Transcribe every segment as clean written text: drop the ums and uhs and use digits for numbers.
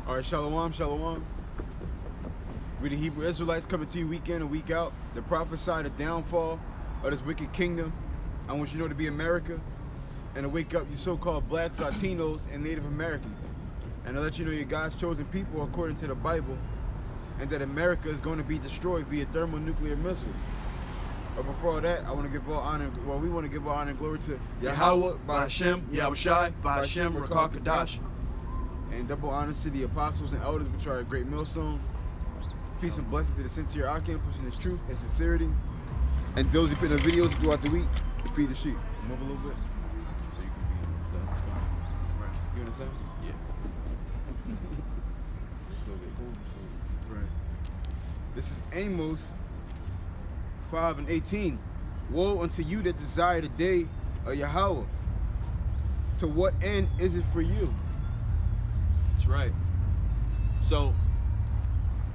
All right, shalom, shalom. We the Hebrew Israelites coming to you week in and week out. The prophesy the downfall of this wicked kingdom. I want you to know to be America and to wake up you so-called blacks, Latinos, and Native Americans. And to let you know you're God's chosen people according to the Bible, and that America is going to be destroyed via thermonuclear missiles. But before all that, I want to give all honor, we want to give all honor and glory to Yahweh, Ba'Hashem, Yahushai, Ba'Hashem, Rakah Kadash. And double honors to the apostles and elders which are a great millstone. Peace and blessings to the sincere Akim, pushing this truth and sincerity. And those who put in the videos throughout the week to feed the sheep. Move a little bit. So you can be in the sun. Right. You in the sun? Yeah. Just a little bit cool. Right. This is Amos 5:18. Woe unto you that desire the day of Yahweh. To what end is it for you? That's right. So,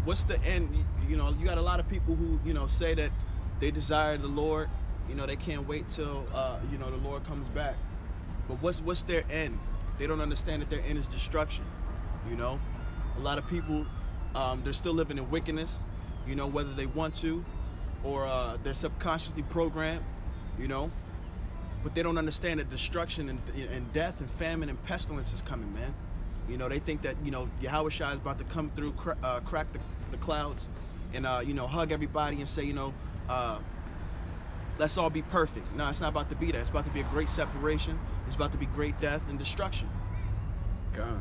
what's the end? You know, you got a lot of people who, say that they desire the Lord. They can't wait till, the Lord comes back. But what's their end? They don't understand that their end is destruction. A lot of people, they're still living in wickedness, whether they want to or they're subconsciously programmed, But they don't understand that destruction and death and famine and pestilence is coming, man. They think that, Yahushua is about to come through, crack the clouds and, hug everybody and say, let's all be perfect. No, it's not about to be that. It's about to be a great separation. It's about to be great death and destruction. God.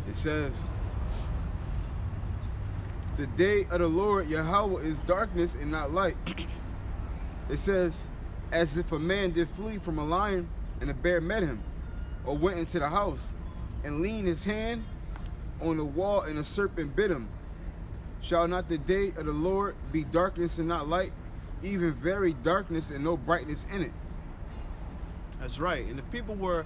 It says, the day of the Lord Yahweh is darkness and not light. It says, as if a man did flee from a lion and a bear met him, or went into the house and leaned his hand on the wall and a serpent bit him. Shall not the day of the Lord be darkness and not light, even very darkness and no brightness in it? That's right. And if people were,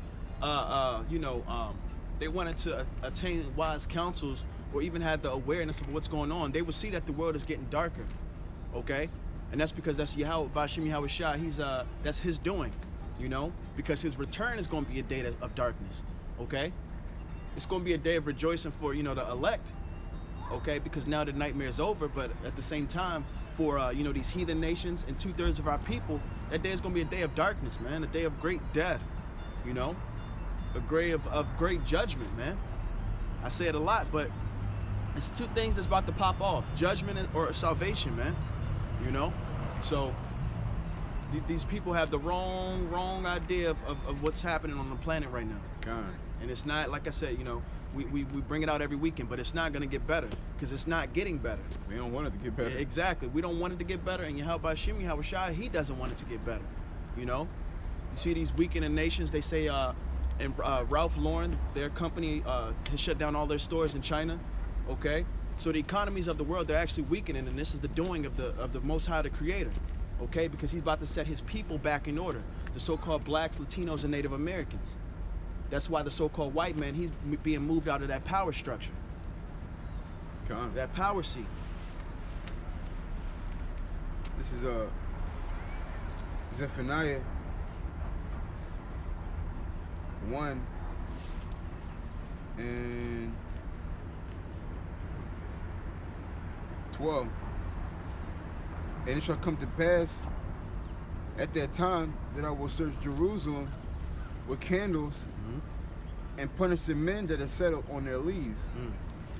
they wanted to attain wise counsels or even had the awareness of what's going on, they would see that the world is getting darker, okay? And that's because that's Yahweh, Ba'Hashem Yahushai, that's his doing. Because his return is going to be a day of darkness, okay? It's going to be a day of rejoicing for, the elect, okay? Because now the nightmare is over, but at the same time, for, these heathen nations and 2/3 of our people, that day is going to be a day of darkness, man, a day of great death, a day of great judgment, man. I say it a lot, but it's two things that's about to pop off, judgment or salvation, man, So these people have the wrong idea of what's happening on the planet right now. God. And it's not, like I said, we bring it out every weekend, but it's not going to get better because it's not getting better. We don't want it to get better. Yeah, exactly. We don't want it to get better. And Yahweh Ba'Hashem Yahushai, he doesn't want it to get better. You see these weakening nations, they say, and Ralph Lauren, their company has shut down all their stores in China, okay? So the economies of the world, they're actually weakening, and this is the doing of the Most High, the Creator. Okay, because he's about to set his people back in order, the so-called blacks, Latinos, and Native Americans. That's why the so-called white man, he's being moved out of that power structure, that power seat. This is Zephaniah 1 and 12. And it shall come to pass at that time that I will search Jerusalem with candles and punish the men that are settled on their leaves.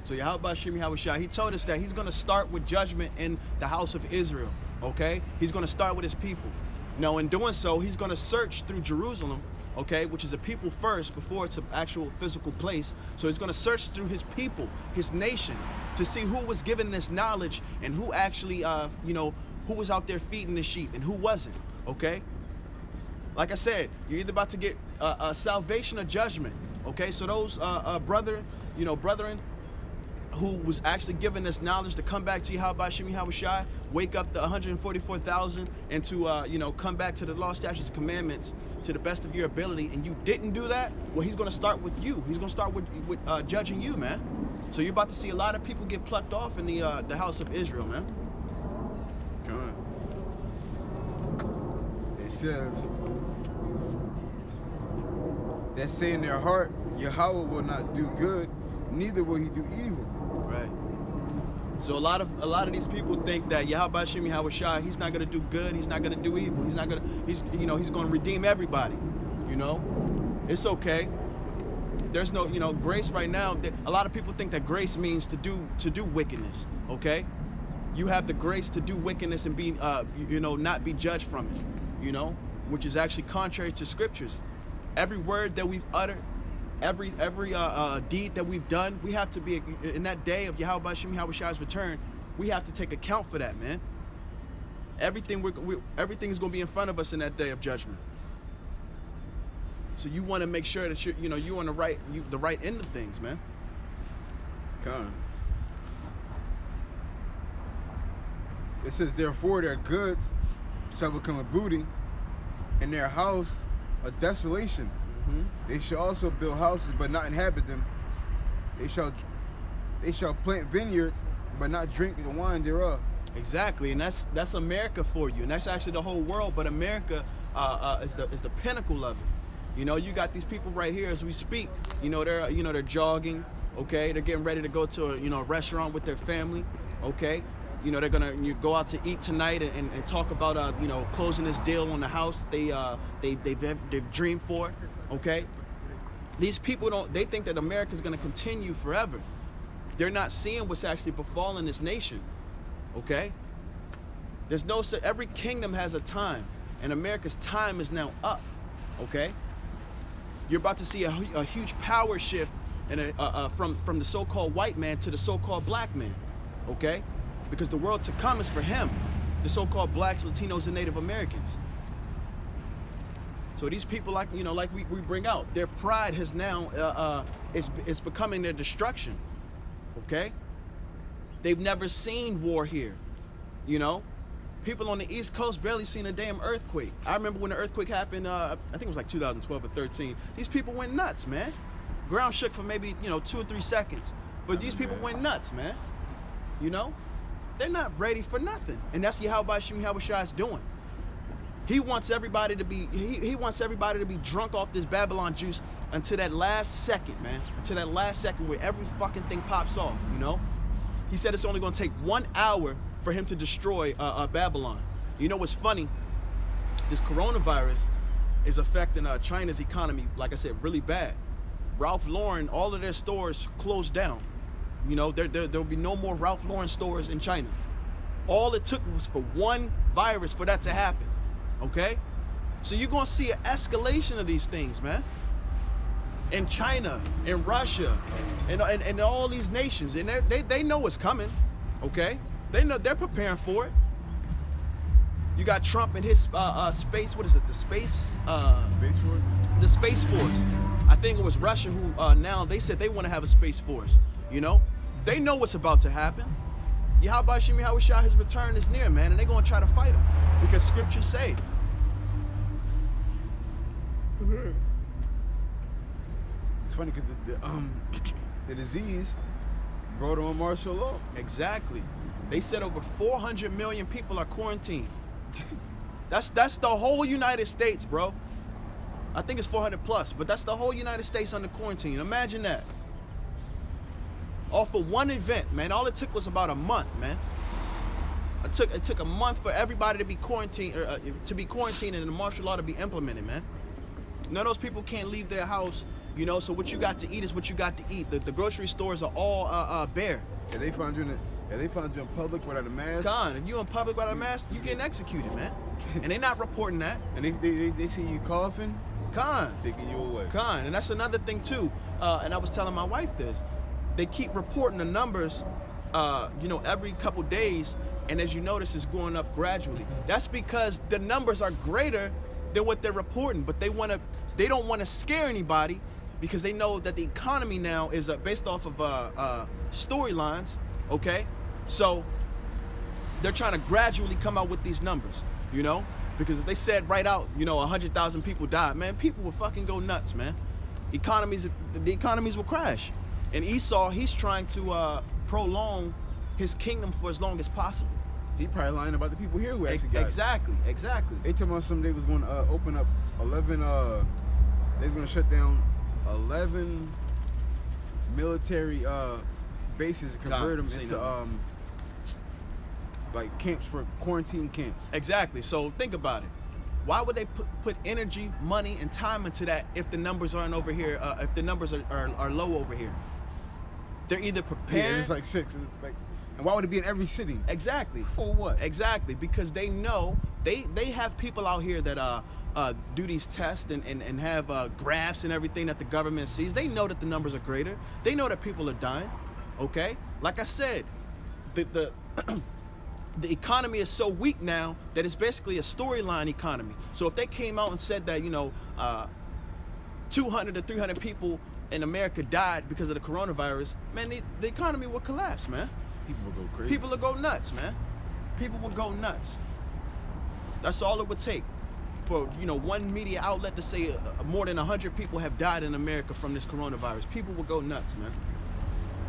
So Yahweh Ba'Hashem Yahushai, he told us that he's going to start with judgment in the house of Israel, okay? He's going to start with his people. Now, in doing so, he's going to search through Jerusalem, okay, which is a people first before it's an actual physical place. So he's going to search through his people, his nation, to see who was given this knowledge and who actually, who was out there feeding the sheep and who wasn't, okay? Like I said, you're either about to get salvation or judgment, okay? So those brethren who was actually given this knowledge to come back to Yahweh Ba'Hashem Yahushai, wake up the 144,000 and to, come back to the law, statutes, and commandments to the best of your ability, and you didn't do that, well, he's going to start with you. He's going to start with judging you, man. So you're about to see a lot of people get plucked off in the house of Israel, man. God. It says, that say in their heart, Yahweh will not do good, neither will he do evil. Right. So a lot of these people think that Yahweh Shem Yahweh Shai, he's not gonna do good, he's not gonna do evil, he's gonna redeem everybody. You know? It's okay. There's no, grace right now. A lot of people think that grace means to do wickedness. Okay? You have the grace to do wickedness and be not be judged from it, which is actually contrary to scriptures. Every word that we've uttered, every deed that we've done, we have to be in that day of Yahweh Shem Yahweh Shai's return. We have to take account for that, man. Everything's gonna be in front of us in that day of judgment. So you want to make sure that you're on the right end of things, man. Come. It says, therefore their goods shall become a booty, and their house a desolation. Mm-hmm. They shall also build houses, but not inhabit them. They shall plant vineyards, but not drink the wine thereof. Exactly, and that's America for you, and that's actually the whole world. But America is the pinnacle of it. You got these people right here as we speak. They're jogging. Okay, they're getting ready to go to a restaurant with their family. Okay. They're gonna go out to eat tonight and talk about closing this deal on the house they've dreamed for. Okay, these people they think that America's gonna continue forever. They're not seeing what's actually befalling this nation. Okay, every kingdom has a time, and America's time is now up. Okay, you're about to see a huge power shift and from the so-called white man to the so-called black man. Okay. Because the world to come is for him, the so-called blacks, Latinos, and Native Americans. So these people, like we bring out, their pride has now it's becoming their destruction. Okay, they've never seen war here. People on the East Coast barely seen a damn earthquake. I remember when the earthquake happened. I think it was like 2012 or 13. These people went nuts, man. Ground shook for maybe 2 or 3 seconds, but these people went nuts, man. They're not ready for nothing. And that's Yahweh Shem Yahweh Shai's doing. He wants everybody to be drunk off this Babylon juice until that last second, man. Until that last second where every fucking thing pops off, He said it's only gonna take 1 hour for him to destroy Babylon. What's funny? This coronavirus is affecting China's economy, like I said, really bad. Ralph Lauren, all of their stores closed down. There'll be no more Ralph Lauren stores in China. All it took was for one virus for that to happen. Okay? So you're going to see an escalation of these things, man. In China, in Russia, and all these nations. And they know what's coming. Okay? They know they're preparing for it. You got Trump and his space, what is it? The Space Force? The Space Force. I think it was Russia who now they said they want to have a Space Force. They know what's about to happen. Yahweh Shem Yahweh Shai, his return is near, man, and they're going to try to fight him because scriptures say. Mm-hmm. It's funny because the disease brought on martial law. Exactly. They said over 400 million people are quarantined. That's the whole United States, bro. I think it's 400 plus, but that's the whole United States under quarantine. Imagine that. All for one event, man. All it took was about a month, man. It took a month for everybody to be quarantined, and the martial law to be implemented, man. None of those people can't leave their house, So what you got to eat is what you got to eat. The grocery stores are all bare. Yeah, they find you in public without a mask. Con, if you in public without a mask, you getting executed, man. And they not reporting that. And they see you coughing. Con, taking you away. Con, and that's another thing too. And I was telling my wife this. They keep reporting the numbers, every couple days, and as you notice, it's going up gradually. That's because the numbers are greater than what they're reporting, but they don't want to scare anybody because they know that the economy now is based off of storylines. Okay, so they're trying to gradually come out with these numbers, because if they said right out, 100,000 people died, man, people will fucking go nuts, man. The economies will crash. And Esau, he's trying to prolong his kingdom for as long as possible. He probably lying about the people here who actually got Exactly. They told me they was going to open up 11 they're gonna shut down 11 military bases and convert them into like camps for quarantine camps. Exactly. So think about it. Why would they put energy, money, and time into that if the numbers aren't over here? If the numbers are low over here, they're either prepared. Yeah, it's like 6. Like, and why would it be in every city? Exactly. For what? Exactly, because they know they have people out here that do these tests and have graphs and everything that the government sees. They know that the numbers are greater. They know that people are dying. Okay, like I said, the the economy is so weak now that it's basically a storyline economy. So if they came out and said that 200 to 300 people in America died because of the coronavirus, man, the economy will collapse, man. People will go crazy. People will go nuts, man. People will go nuts. That's all it would take for one media outlet to say more than 100 people have died in America from this coronavirus. People will go nuts, man.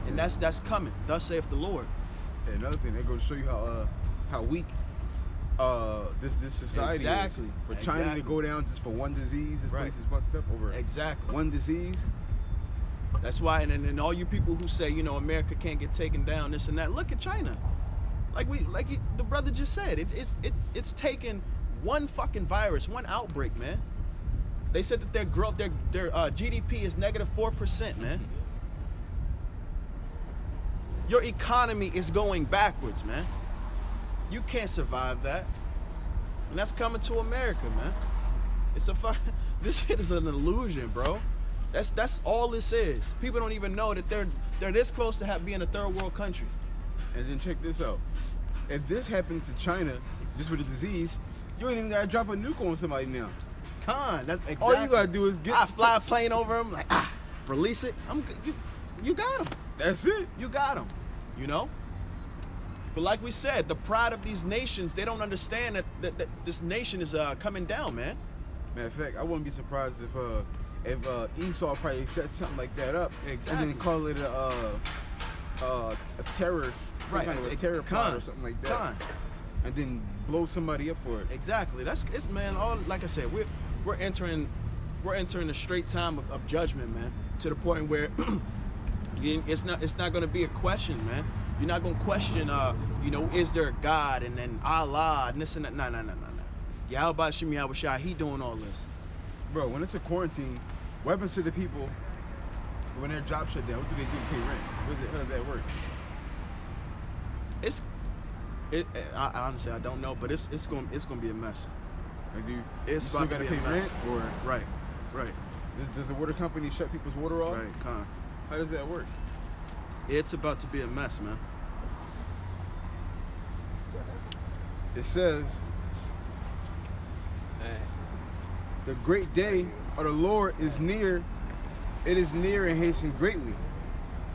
And that's coming. Thus saith the Lord. And another thing, they're going to show you how weak this society is. For China to go down just for one disease, this place is fucked up over one disease. That's why, and all you people who say America can't get taken down, this and that, look at China. The brother just said, it's taken one fucking virus, one outbreak, man. They said that their growth, their GDP is -4%, man. Your economy is going backwards, man. You can't survive that. And that's coming to America, man. This shit is an illusion, bro. That's all this is. People don't even know that they're this close to being a third world country. And then check this out. If this happened to China, just with a disease, you ain't even gotta drop a nuke on somebody now. That's exactly. All you gotta do is I fly a plane over them, like release it. You got them. That's it. You got them. But like we said, the pride of these nations, they don't understand that this nation is coming down, man. Matter of fact, I wouldn't be surprised if Esau probably set something like that up, and then call it a terrorist, some kind of a terror plot or something like that, and then blow somebody up for it. Exactly. All like I said, we're entering a straight time of judgment, man. To the point where it's not going to be a question, man. You're not going to question, is there a God and then Allah and this and that. No. Yahweh Shimi Hawashai, he doing all this. Bro, when it's a quarantine, what happens to the people when their job shut down? What do they do to pay rent? How does that work? I honestly, I don't know, but it's gonna be a mess. Like, it's still gotta pay rent, or right. Does the water company shut people's water off? Right, How does that work? It's about to be a mess, man. It says, the great day of the Lord is near. It is near and hasten greatly.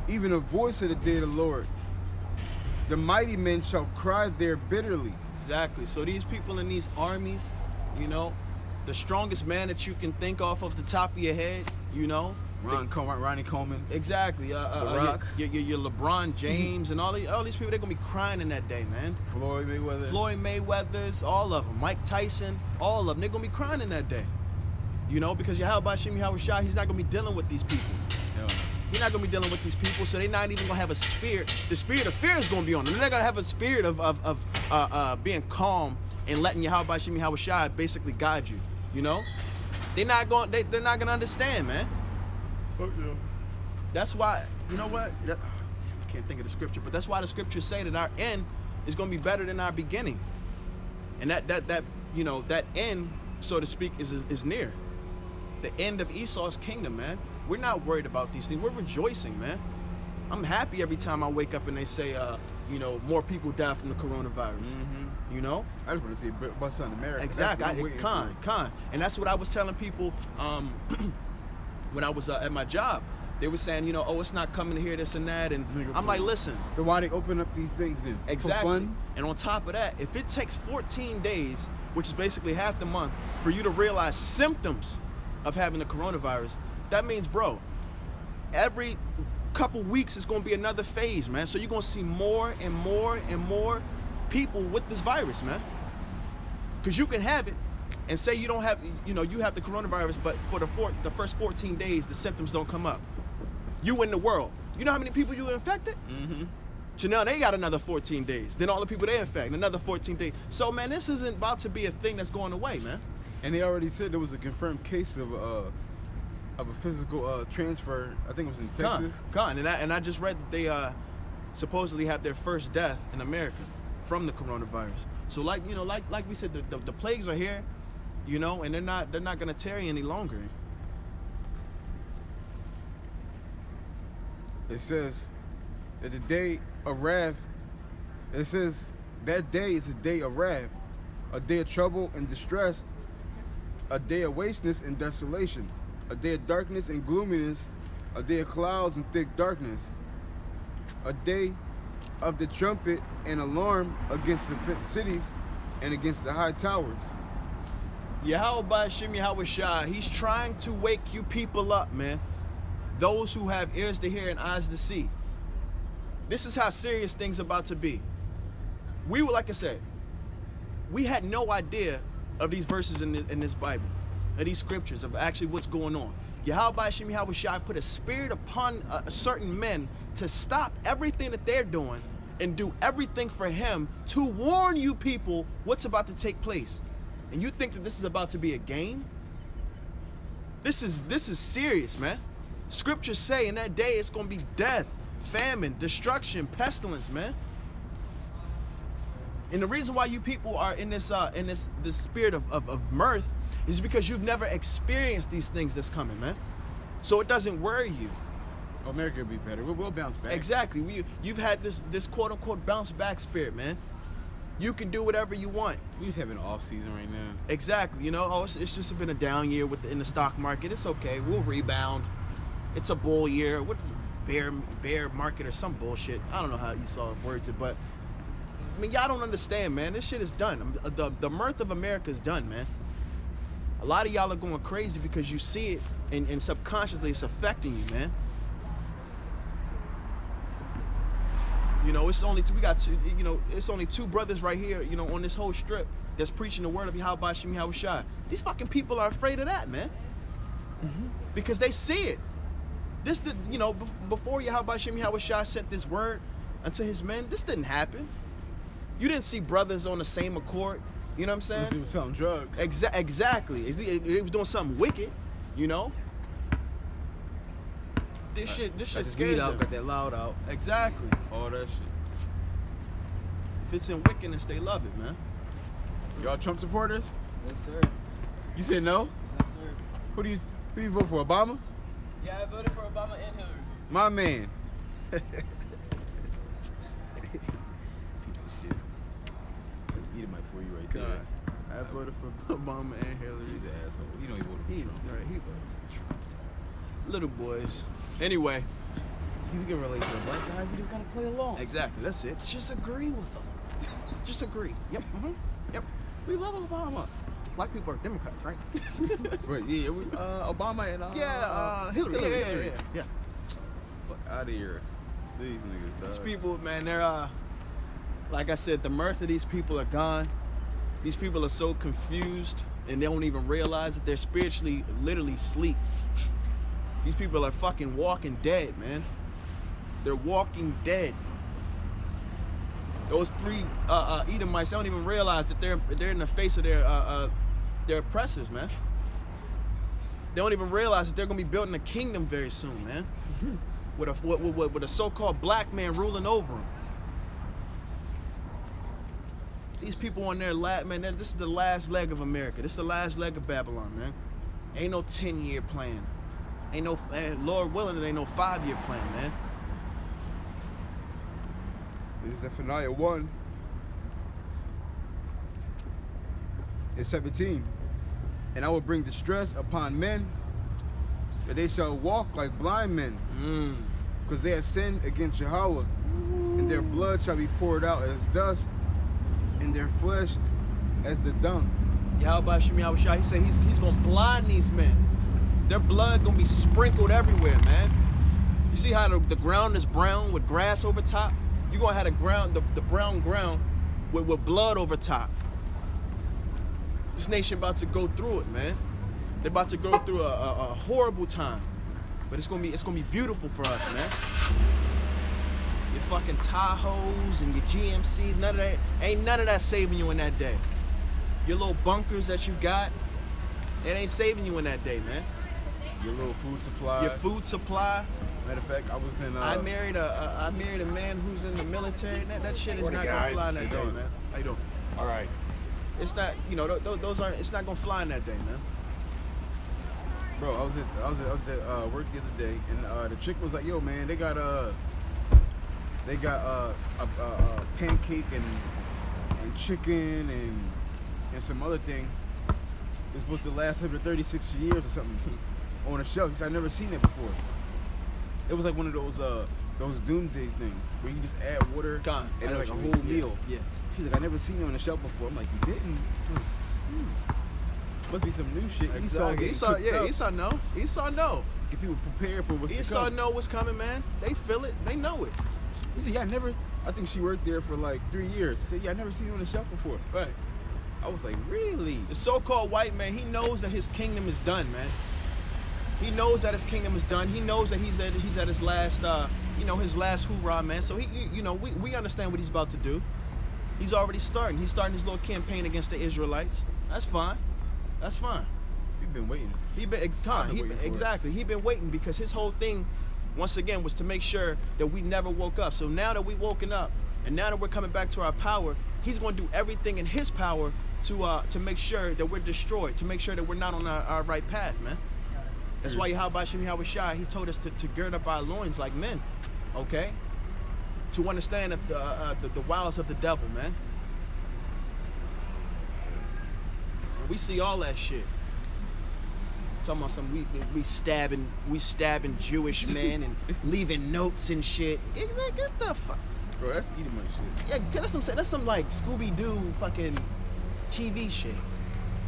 Even the voice of the day of the Lord. The mighty men shall cry there bitterly. Exactly. So these people in these armies, the strongest man that you can think off the top of your head, Ronnie Coleman. Exactly. The Rock. Your LeBron James and all these people, they're gonna be crying in that day, man. Floyd Mayweather's, all of them. Mike Tyson, all of them. They're gonna be crying in that day. Because Yahweh Shimi Hawashai, he's not gonna be dealing with these people. Yeah. He's not gonna be dealing with these people, so they're not even gonna have a spirit. The spirit of fear is gonna be on them. They're not gonna have a spirit of being calm and letting Yahweh Shimi Hawashai basically guide you. They're not gonna understand, man. Oh, yeah. That's why, I can't think of the scripture, but that's why the scriptures say that our end is going to be better than our beginning. And that end, so to speak, is near. The end of Esau's kingdom, man. We're not worried about these things. We're rejoicing, man. I'm happy every time I wake up and they say, more people die from the coronavirus. Mm-hmm. I just want to see it bust on America. Exactly. And that's what I was telling people when I was at my job. They were saying, it's not coming to here, this and that. And I'm like, listen. So why they open up these things then? Exactly. For fun? And on top of that, if it takes 14 days, which is basically half the month, for you to realize symptoms of having the coronavirus, that means, bro, every couple weeks it's going to be another phase, man. So you're going to see more and more and more people with this virus, man. Because you can have it and say you don't have, you have the coronavirus, but for the first 14 days, the symptoms don't come up. You in the world. You know how many people you infected? Mm-hmm. So now they got another 14 days. Then all the people they infect, another 14 days. So, man, this isn't about to be a thing that's going away, man. And they already said there was a confirmed case of a physical transfer. I think it was in Texas. And I just read that they supposedly have their first death in America from the coronavirus. So like we said, the plagues are here, and they're not gonna tarry any longer. It says that the day of wrath. It says that day is a day of wrath, a day of trouble and distress, a day of wasteness and desolation, a day of darkness and gloominess, a day of clouds and thick darkness, a day of the trumpet and alarm against the cities and against the high towers. Yahweh Shem Yahweh Shai, he's trying to wake you people up, man. Those who have ears to hear and eyes to see. This is how serious things about to be. We were, like I said, we had no idea of these verses in this Bible, of these scriptures, of actually what's going on. Yahweh Shem Yahweh Shai put a spirit upon certain men to stop everything that they're doing and do everything for him to warn you people what's about to take place. And you think that this is about to be a game? This is serious, man. Scriptures say in that day it's going to be death, famine, destruction, pestilence, man. And the reason why you people are in this spirit of mirth is because you've never experienced these things that's coming, man. So it doesn't worry you. America will be better. We'll bounce back. Exactly. You've had this quote unquote bounce back spirit, man. You can do whatever you want. We just have an off season right now. Exactly. It's just been a down year in the stock market. It's okay. We'll rebound. It's a bull year. What bear market or some bullshit. I don't know how you saw it worded, but I mean, y'all don't understand, man. This shit is done. The mirth of America is done, man. A lot of y'all are going crazy because you see it and subconsciously it's affecting you, man. It's only two brothers right here, on this whole strip that's preaching the word of Yahweh Shem Yahweh Shai. These fucking people are afraid of that, man. Mm-hmm. Because they see it. Before Yahweh Shem Yahweh Shai sent this word unto his men, this didn't happen. You didn't see brothers on the same accord. You know what I'm saying? He was selling drugs. Exactly. He was doing something wicked, This shit scares them. Got that loud out. Exactly. All that shit. If it's in wickedness, they love it, man. Y'all Trump supporters? No, sir. You said no? No, sir. Who do you vote for? Obama? Yeah, I voted for Obama and Hillary. My man. Piece of shit. Let's eat it for you right there. God, I voted for Obama and Hillary. He's an asshole. You know he voted for Trump. Right, he voted for Trump. Little boys. Anyway. See, we can relate to the black guys. We just gotta play along. Exactly. That's it. Just agree with them. Just agree. Yep. Mm-hmm. Yep. We love Obama. Black people are Democrats, right? Right. Yeah. Obama and Hillary. Yeah. Fuck out of here. These niggas. These people, man, they're like I said, the mirth of these people are gone. These people are so confused and they don't even realize that they're spiritually, literally asleep. These people are fucking walking dead, man. They're walking dead. Those three Edomites, they don't even realize that they're in the face of their oppressors, man. They don't even realize that they're gonna be building a kingdom very soon, man. With a so-called black man ruling over them. These people on their man, this is the last leg of America. This is the last leg of Babylon, man. Ain't no 10-year plan. Ain't no, Lord willing, it ain't no 5-year plan, man. This is Zephaniah 1. It's 17. And I will bring distress upon men, that they shall walk like blind men, because they have sinned against Yahweh, and their blood shall be poured out as dust, and their flesh as the dung. Yahweh Shem Yahweh Shai, he said he's gonna blind these men. Their blood gonna be sprinkled everywhere, man. You see how the ground is brown with grass over top? You're gonna have the brown ground with blood over top. This nation about to go through it, man. They're about to go through a horrible time, but it's gonna be beautiful for us, man. Your fucking Tahoes and your GMCs, none of that saving you in that day. Your little bunkers that you got, it ain't saving you in that day, man. Your little food supply. Your food supply. Matter of fact, I was in. I married a man who's in the military. That shit is not gonna fly in that day, man. How you doing? All right. It's not, those aren't. It's not gonna fly in that day, man. Bro, I was at work the other day, and the chick was like, "Yo, man, they got a pancake and chicken and some other thing. It's supposed to last 136 years or something on a shelf." She said, "I've never seen it before." It was like one of those doomsday things where you just add water and it's like a whole meal. Yeah. She's like, "I never seen it on the shelf before." I'm like, "You didn't? Must be some new shit." Exactly. Esau know. Get people prepared for what's to Esau come. know what's coming, man. They feel it. They know it. He said, "Yeah, I think she worked there for like 3 years." She said, "Yeah, I never seen it on the shelf before." Right. I was like, "Really?" The so-called white man, he knows that his kingdom is done, man. He knows that his kingdom is done. He knows that he's at his last, his last hoorah, man. So we understand what he's about to do. He's already starting. He's starting his little campaign against the Israelites. That's fine. That's fine. We've been waiting. He's been waiting because his whole thing, once again, was to make sure that we never woke up. So now that we woken up, and now that we're coming back to our power, he's going to do everything in his power to make sure that we're destroyed, to make sure that we're not on our right path, man. That's why Yahweh Shem Yahweh Shai, he told us to gird up our loins like men, okay? To understand the wiles of the devil, man. And we see all that shit. Talking about some we stabbing Jewish men and leaving notes and shit. Get the fuck. Bro, that's eating money shit. Yeah, that's some like Scooby-Doo fucking TV shit.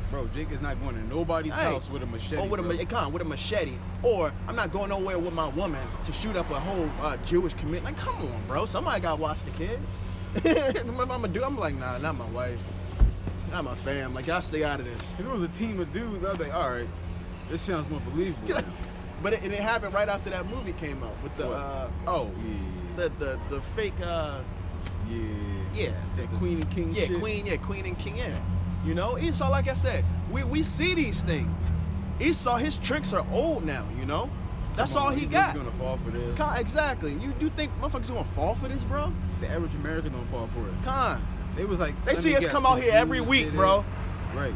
Bro, Jake is not going to nobody's house with a machete. Or with a machete. Or I'm not going nowhere with my woman to shoot up a whole Jewish community. Like, come on, bro. Somebody got to watch the kids. I'm like, nah, not my wife. Not my fam. Like, y'all stay out of this. If it was a team of dudes, I was like, all right, this sounds more believable. Now. But it happened right after that movie came out with the the fake that Queen and King shit. Queen and King, yeah. You know, Esau, like I said, we see these things. Esau, his tricks are old now, you know? That's all he got. He's gonna fall for this. Exactly. You think motherfuckers gonna fall for this, bro? The average American don't fall for it. They was like, they see us come out here every week, bro. Right.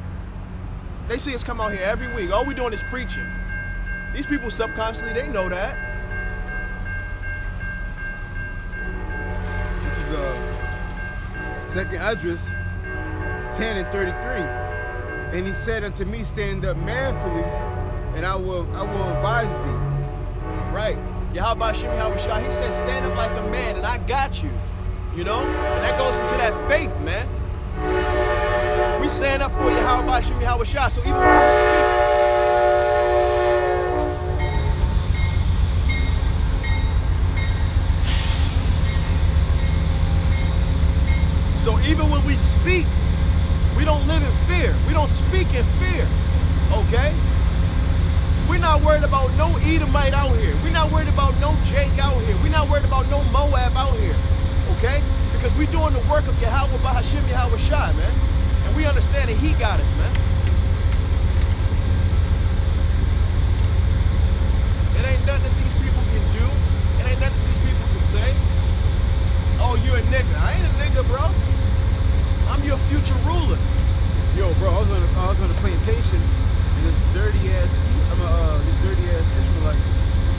They see us come out here every week. All we doing is preaching. These people subconsciously, they know that. This is second address 10 and 33. And he said unto me, stand up manfully, and I will advise thee. Right. Yahweh Shem Yahweh Shai, he said, stand up like a man, and I got you. You know? And that goes into that faith, man. We stand up for Yahweh Shem Yahweh Shai. So even when we speak, even when we speak, we don't live in fear. We don't speak in fear, okay? We're not worried about no Edomite out here. We're not worried about no Jake out here. We're not worried about no Moab out here, okay? Because we're doing the work of Yahweh Bahashim Yahweh Shai, man. And we understand that he got us, man. It ain't nothing that these people can do. It ain't nothing these people can say. Oh, you're a nigga. I ain't a nigga, bro. I'm your future ruler. Yo, bro, I was on a plantation, and this dirty ass Ishmaelite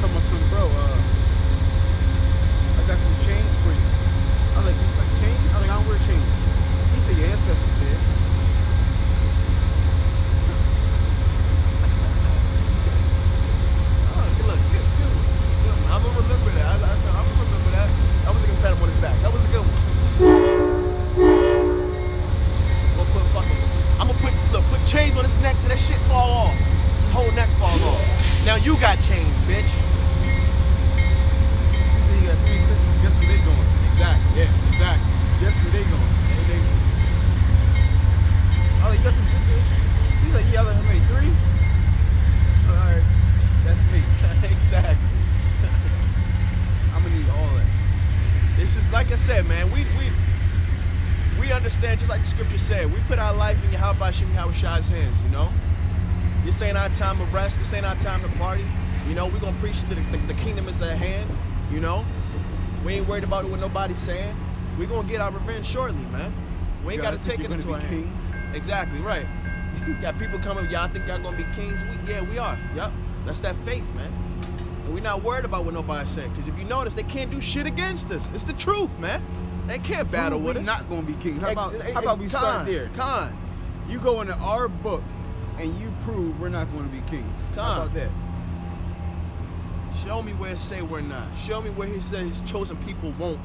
told my son, bro, I got some chains for you. I was like chains? I was like, I don't wear chains. He said, your ancestors did. Oh, look, like I said, man, we understand, just like the scripture said, we put our life in Yahweh Shem Shai's hands, you know? This ain't our time of rest, this ain't our time to party. You know, we're gonna preach that the kingdom is at hand, you know? We ain't worried about what nobody's saying. We're gonna get our revenge shortly, man. We ain't gotta take it into our hands. Exactly, right. Got people coming, y'all think y'all gonna be kings? We are. Yep. That's that faith, man. And we're not worried about what nobody said. Because if you notice, they can't do shit against us. It's the truth, man. They can't battle with us. We're not gonna be kings. How about we start there? Con. You go into our book and you prove we're not gonna be kings. How about that? Show me where it say we're not. Show me where he says his chosen people won't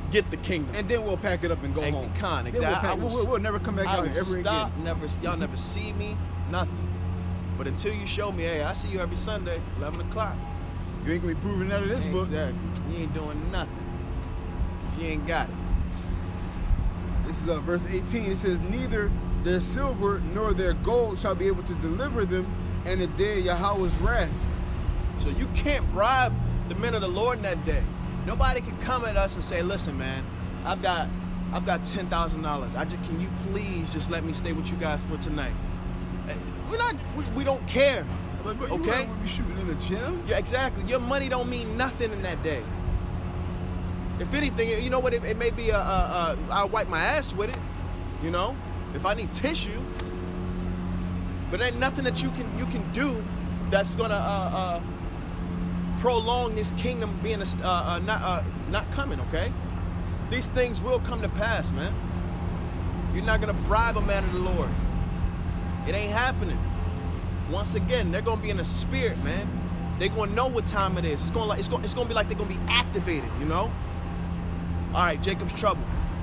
get the kingdom. And then we'll pack it up and go home. Con, exactly. We'll never come back out here ever again. Y'all never see me, nothing. But until you show me, hey, I see you every Sunday, 11 o'clock. You ain't gonna be proving none of this book. Exactly. You ain't doing nothing. Cause you ain't got it. This is verse 18. It says, neither their silver nor their gold shall be able to deliver them in the day of Yahweh's wrath. So you can't bribe the men of the Lord in that day. Nobody can come at us and say, listen, man, I've got $10,000. Can you please just let me stay with you guys for tonight? We don't care. But okay? We'll be shooting in the gym? Yeah, exactly. Your money don't mean nothing in that day. If anything, you know what? It may be I'll wipe my ass with it, you know, if I need tissue. But ain't nothing that you can do that's gonna prolong this kingdom being not coming. Okay, these things will come to pass, man. You're not gonna bribe a man of the Lord. It ain't happening. Once again, they're gonna be in the spirit, man. They're gonna know what time it is. It's gonna be like they're gonna be activated, you know. All right, Jacob's trouble.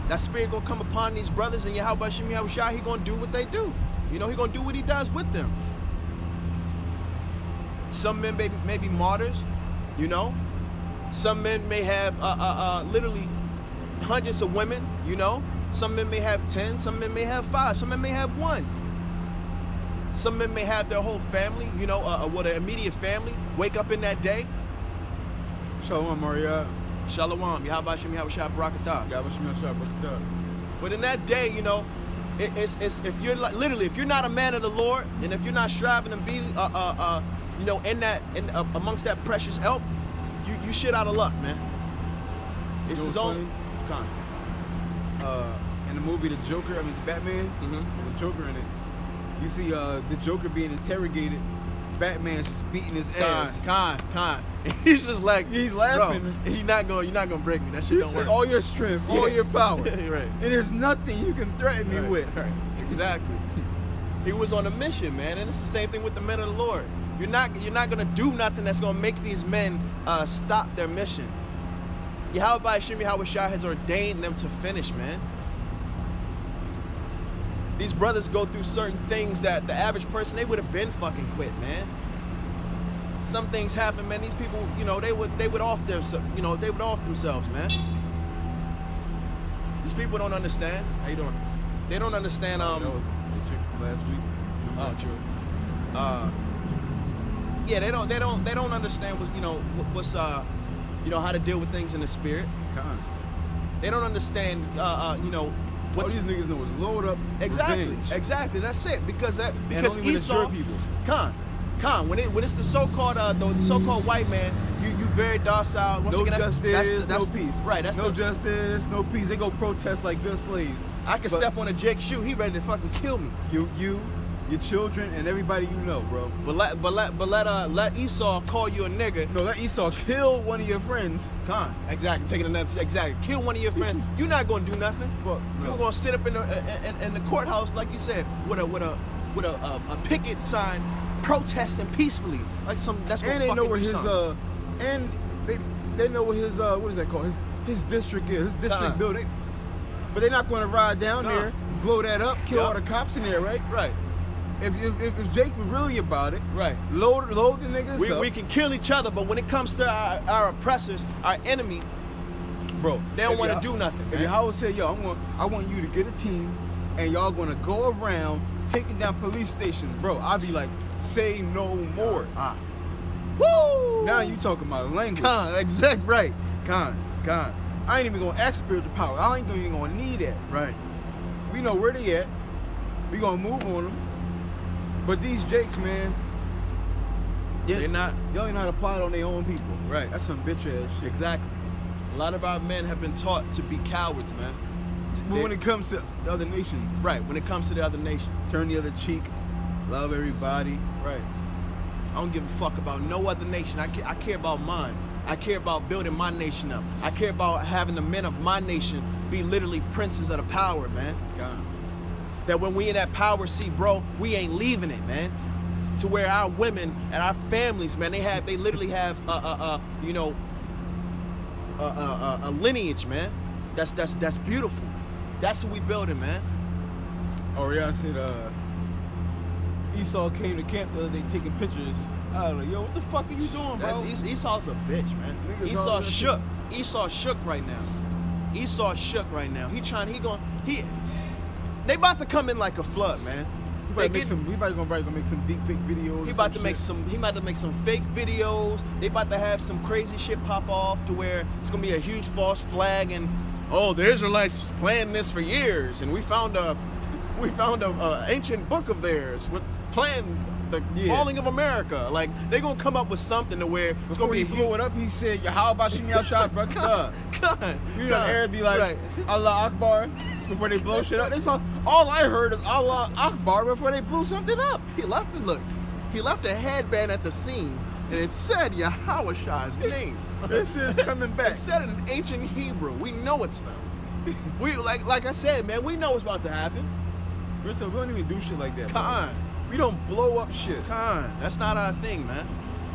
That spirit gonna come upon these brothers, and Yahweh Shem Yahushua, he gonna do what they do. You know, he gonna do what he does with them. Some men may be martyrs, you know. Some men may have literally hundreds of women, you know. Some men may have 10, some men may have 5, some men may have 1. Some men may have their whole family, you know, an immediate family, wake up in that day. Shalom, Maria. Shalom, Yahweh Shem Yahushua Barakatah. Yahweh Shem Yahushua Barakatah. But in that day, you know, it's if you're like, literally, if you're not a man of the Lord, and if you're not striving to be you know, amongst that precious elk, you shit out of luck, man. It's his own. In the movie The Joker, Batman, the Joker in it, you see the Joker being interrogated. Batman's just beating his ass. He's just like, he's laughing. Bro, you're not gonna break me. That shit don't work. All your strength, all your power. Right. And there's nothing you can threaten me with. Right. Exactly. He was on a mission, man, and it's the same thing with the men of the Lord. You're not gonna do nothing that's gonna make these men stop their mission. Yahweh Shem Yahushua has ordained them to finish, man. These brothers go through certain things that the average person, they would have been fucking quit, man. Some things happen, man. These people, you know, they would off themselves, you know, they would off themselves, man. These people don't understand. How you doing? They don't understand. That was the chick from last week. Oh, true. Yeah, they don't understand what's, you know, you know, how to deal with things in the spirit. They don't understand, you know. All these niggas know is load up. Exactly, revenge. Exactly. That's it. Because only Esau, people. when it's the so-called white man, you very docile. Once no again, justice, that's no peace. Right. That's no justice, no peace. They go protest like good slaves. I can step on a Jake's shoe. He ready to fucking kill me. You, your children, and everybody you know, bro. But let Esau call you a nigga. No, let Esau kill one of your friends. Exactly. Taking another. Exactly. Kill one of your friends. You're not gonna do nothing. Fuck. No. You're gonna sit up in the courthouse, like you said, with a picket sign, protesting peacefully, like some. That's gonna. And they know where his something. and they know where his what is that called? His district is. His district building. But they're not gonna ride down there, blow that up, kill all the cops in there, right? Right. If Jake was really about it, right, load the niggas up. We can kill each other, but when it comes to our oppressors, our enemy, bro, they don't want to do nothing. If Yahweh said, yo, I want you to get a team, and y'all gonna go around taking down police stations, bro, I'd be like, say no more. Woo! Now you talking about language. Exactly right. I ain't even gonna ask spiritual power. I ain't even gonna need that. Right. We know where they at. We gonna move on them. But these Jakes, man, They're not. they don't even know how to plot on their own people. Right. That's some bitch ass shit. Exactly. A lot of our men have been taught to be cowards, man. But when it comes to the other nations, Right. When it comes to the other nations. turn the other cheek, love everybody. Right. I don't give a fuck about no other nation. I care about mine. I care about building my nation up. I care about having the men of my nation be literally princes of the power, man. God. That when we in that power seat, bro, we ain't leaving it, man. To where our women and our families, man, they literally have a lineage, man. That's beautiful. That's what we building, man. Oh yeah, I said Esau came to camp the other day taking pictures. I was like, yo, what the fuck are you doing, bro? Esau's a bitch, man. Niggas Esau all shook. Esau shook right now. Esau shook right now. They about to come in like a flood, man. He about to make some deep fake videos. He about to make some fake videos. They about to have some crazy shit pop off to where it's gonna be a huge false flag and the Israelites planned this for years and we found a ancient book of theirs with planned the falling of America. Like they gonna come up with something to where it's gonna be a blow it up. He said, "How about Shimi Al-Shad, bro?" You know, Arab be like, right. Allah Akbar before they blow shit up. They saw all I heard is Allah Akbar before they blew something up. He left a headband at the scene and it said Yahweh's name. This is coming back. It said it in ancient Hebrew. We know it's them. We like I said, man, we know what's about to happen. Listen, we don't even do shit like that. Con. We don't blow up shit. Con. That's not our thing, man.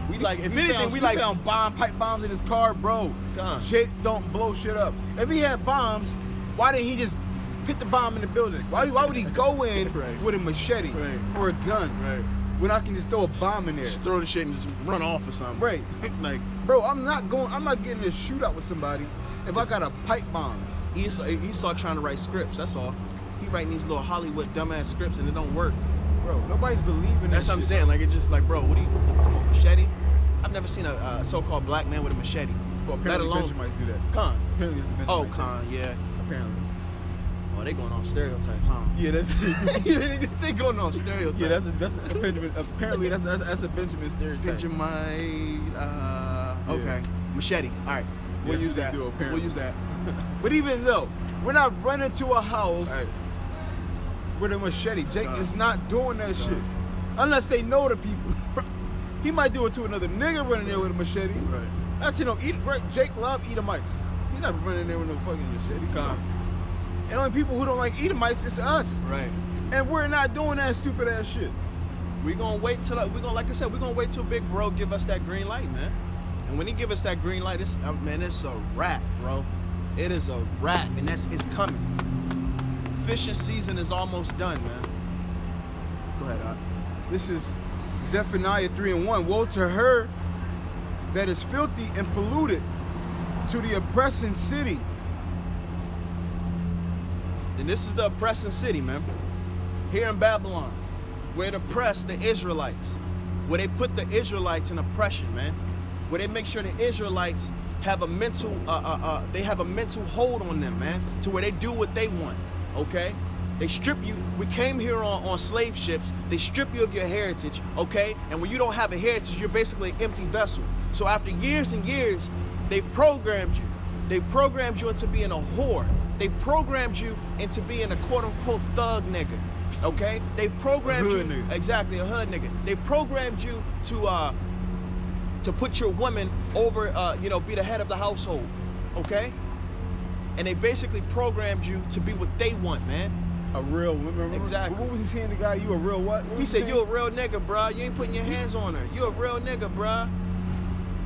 We found pipe bombs in his car, bro. Con. Shit don't blow shit up. If he had bombs, why didn't he just put the bomb in the building? Why would he go in Right. with a machete Right. or a gun? Right. When I can just throw a bomb in there. Just throw the shit and just run off or something. Right. Like Bro, I'm not getting in a shootout with somebody if I got a pipe bomb. Esau trying to write scripts, that's all. He writing these little Hollywood dumbass scripts and it don't work. Bro, nobody's believing That's that what I'm shit. saying. Like, it's just like, bro, come on, machete? I've never seen a so-called black man with a machete. Well, Let apparently alone Benjamites do that. Con. Apparently it's Oh, Benjamites. Con, yeah. Apparently. Oh, they going off stereotypes, huh? Yeah, that's They going off stereotypes. yeah, that's a Benjamin. Apparently that's a Benjamin stereotype. Benjamin, okay. Machete. All right. We'll That's use what that. they do, We'll apparently. use that. But even though we're not running to a house All right. with a machete, Jake is not doing that shit unless they know the people. He might do it to another nigga running there with a machete. Right. That's Jake love Edomites. He's not running there with no fucking machete. Con. And only people who don't like Edomites is us. Right. And we're not doing that stupid ass shit. We gonna wait till like I said, we're gonna wait till Big Bro give us that green light, man. And when he give us that green light, it's a wrap, bro. It is a wrap, and it's coming. Fishing season is almost done, man. Go ahead, Doc. This is Zephaniah 3:1. Woe to her that is filthy and polluted, to the oppressing city. And this is the oppressing city, man. Here in Babylon, where it oppressed the Israelites, where they put the Israelites in oppression, man. Where they make sure the Israelites have a mental, they have a mental hold on them, man, to where they do what they want, okay? They strip you. We came here on slave ships. They strip you of your heritage, okay? And when you don't have a heritage, you're basically an empty vessel. So after years and years, they programmed you. They programmed you into being a whore. They programmed you into being a quote-unquote thug nigga, okay? They programmed you, nigga. exactly, a hood nigga. They programmed you to put your woman over, be the head of the household, okay? And they basically programmed you to be what they want, man. A real woman. Exactly. What was he saying? The guy, you a real what? He said, you a real nigga, bruh. You ain't putting your hands on her. You a real nigga, bruh.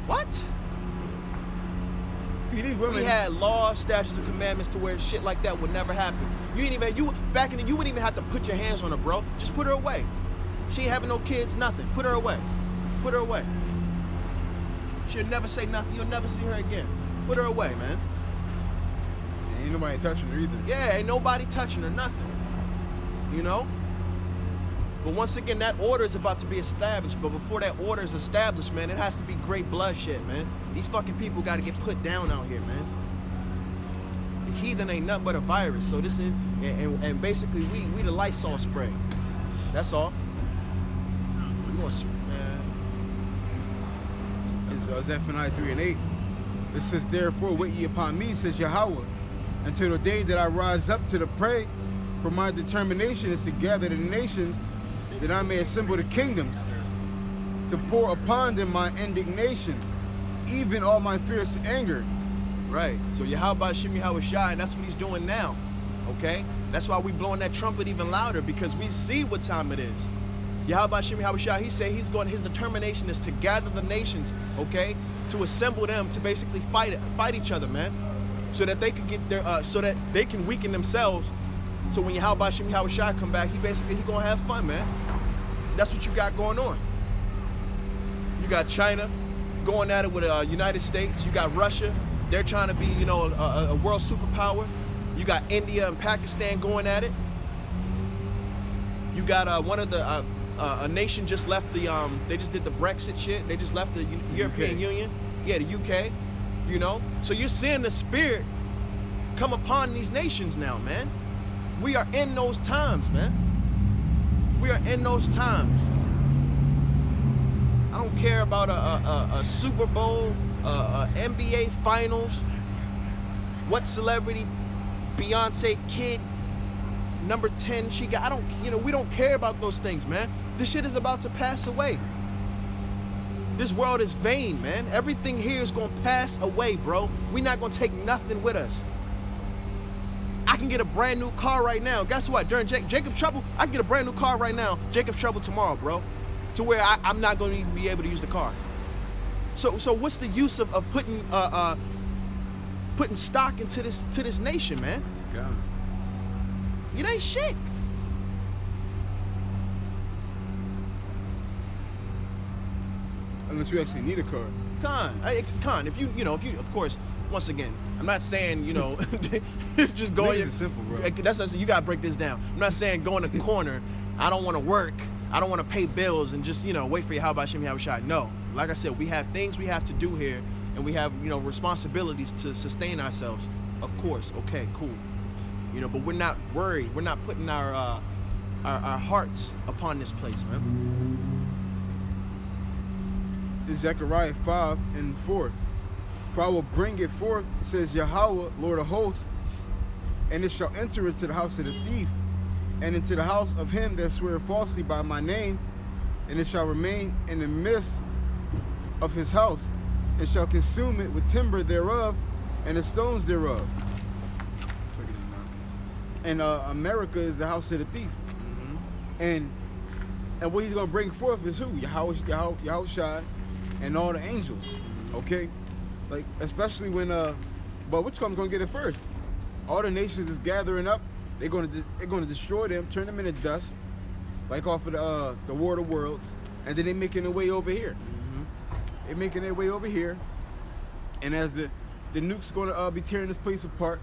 What? See, these women. We had laws, statutes, and commandments to where shit like that would never happen. You wouldn't even have to put your hands on her, bro. Just put her away. She ain't having no kids, nothing. Put her away. Put her away. She'll never say nothing. You'll never see her again. Put her away, man. Ain't nobody touching her either. Yeah, ain't nobody touching her, nothing. You know? But once again, that order is about to be established. But before that order is established, man, it has to be great bloodshed, man. These fucking people got to get put down out here, man. heathen ain't nothing but a virus. So this is, and basically we the Lysol spray. That's all. We gonna, man. It's Zephaniah 3:8. It says, therefore wait ye upon me, says Yahweh, until the day that I rise up to the prey. For my determination is to gather the nations, that I may assemble the kingdoms, to pour upon them my indignation, even all my fierce anger. Right. So Yahweh Hashem Yahweh Shai, and that's what he's doing now. Okay? That's why we blowing that trumpet even louder, because we see what time it is. Yahweh Hashem Yahweh Shai, he said his determination is to gather the nations, okay? To assemble them to basically fight each other, man. So that they can get their so that they can weaken themselves. So when Yahweh Hashem Yahweh Shai come back, he gonna have fun, man. That's what you got going on. You got China going at it with the United States. You got Russia. They're trying to be, you know, a world superpower. You got India and Pakistan going at it. You got one of the a nation just left the they just did the Brexit shit. They just left the European Union. Yeah, the UK. You know, so you're seeing the spirit come upon these nations now, man. We are in those times, man. We are in those times. I don't care about a Super Bowl, NBA Finals, what celebrity Beyonce kid number 10 she got. We don't care about those things, man. This shit is about to pass away. This world is vain, man. Everything here is gonna pass away, bro. We're not gonna take nothing with us. I can get a brand new car right now. Guess what? During Jacob's trouble, I can get a brand new car right now. Jacob's trouble tomorrow, bro. To where I'm not gonna even be able to use the car. So what's the use of putting stock into this nation, man? God. It ain't shit. Unless you actually need a car. Con, if you of course, once again, I'm not saying, just go. It's simple, bro. That's you gotta break this down. I'm not saying go in the corner. I don't want to work. I don't want to pay bills and just wait for Yahweh Hashem Yahweh Shai. No, like I said, we have things we have to do here, and we have responsibilities to sustain ourselves. Of course, okay, cool. But we're not worried. We're not putting our hearts upon this place, man. It's Zechariah 5:4. For I will bring it forth, says Yahweh, Lord of hosts, and it shall enter into the house of the thief, and into the house of him that swear falsely by my name, and it shall remain in the midst of his house, and shall consume it with timber thereof, and the stones thereof. And America is the house of the thief. Mm-hmm. And what he's gonna bring forth is who? Yahweh Shai and all the angels. Okay? Like, especially when but which one's gonna get it first? All the nations is gathering up. They're gonna destroy them, turn them into dust, like off of the War of the Worlds, and then they're making their way over here. Mm-hmm. They're making their way over here, and as the nukes gonna be tearing this place apart,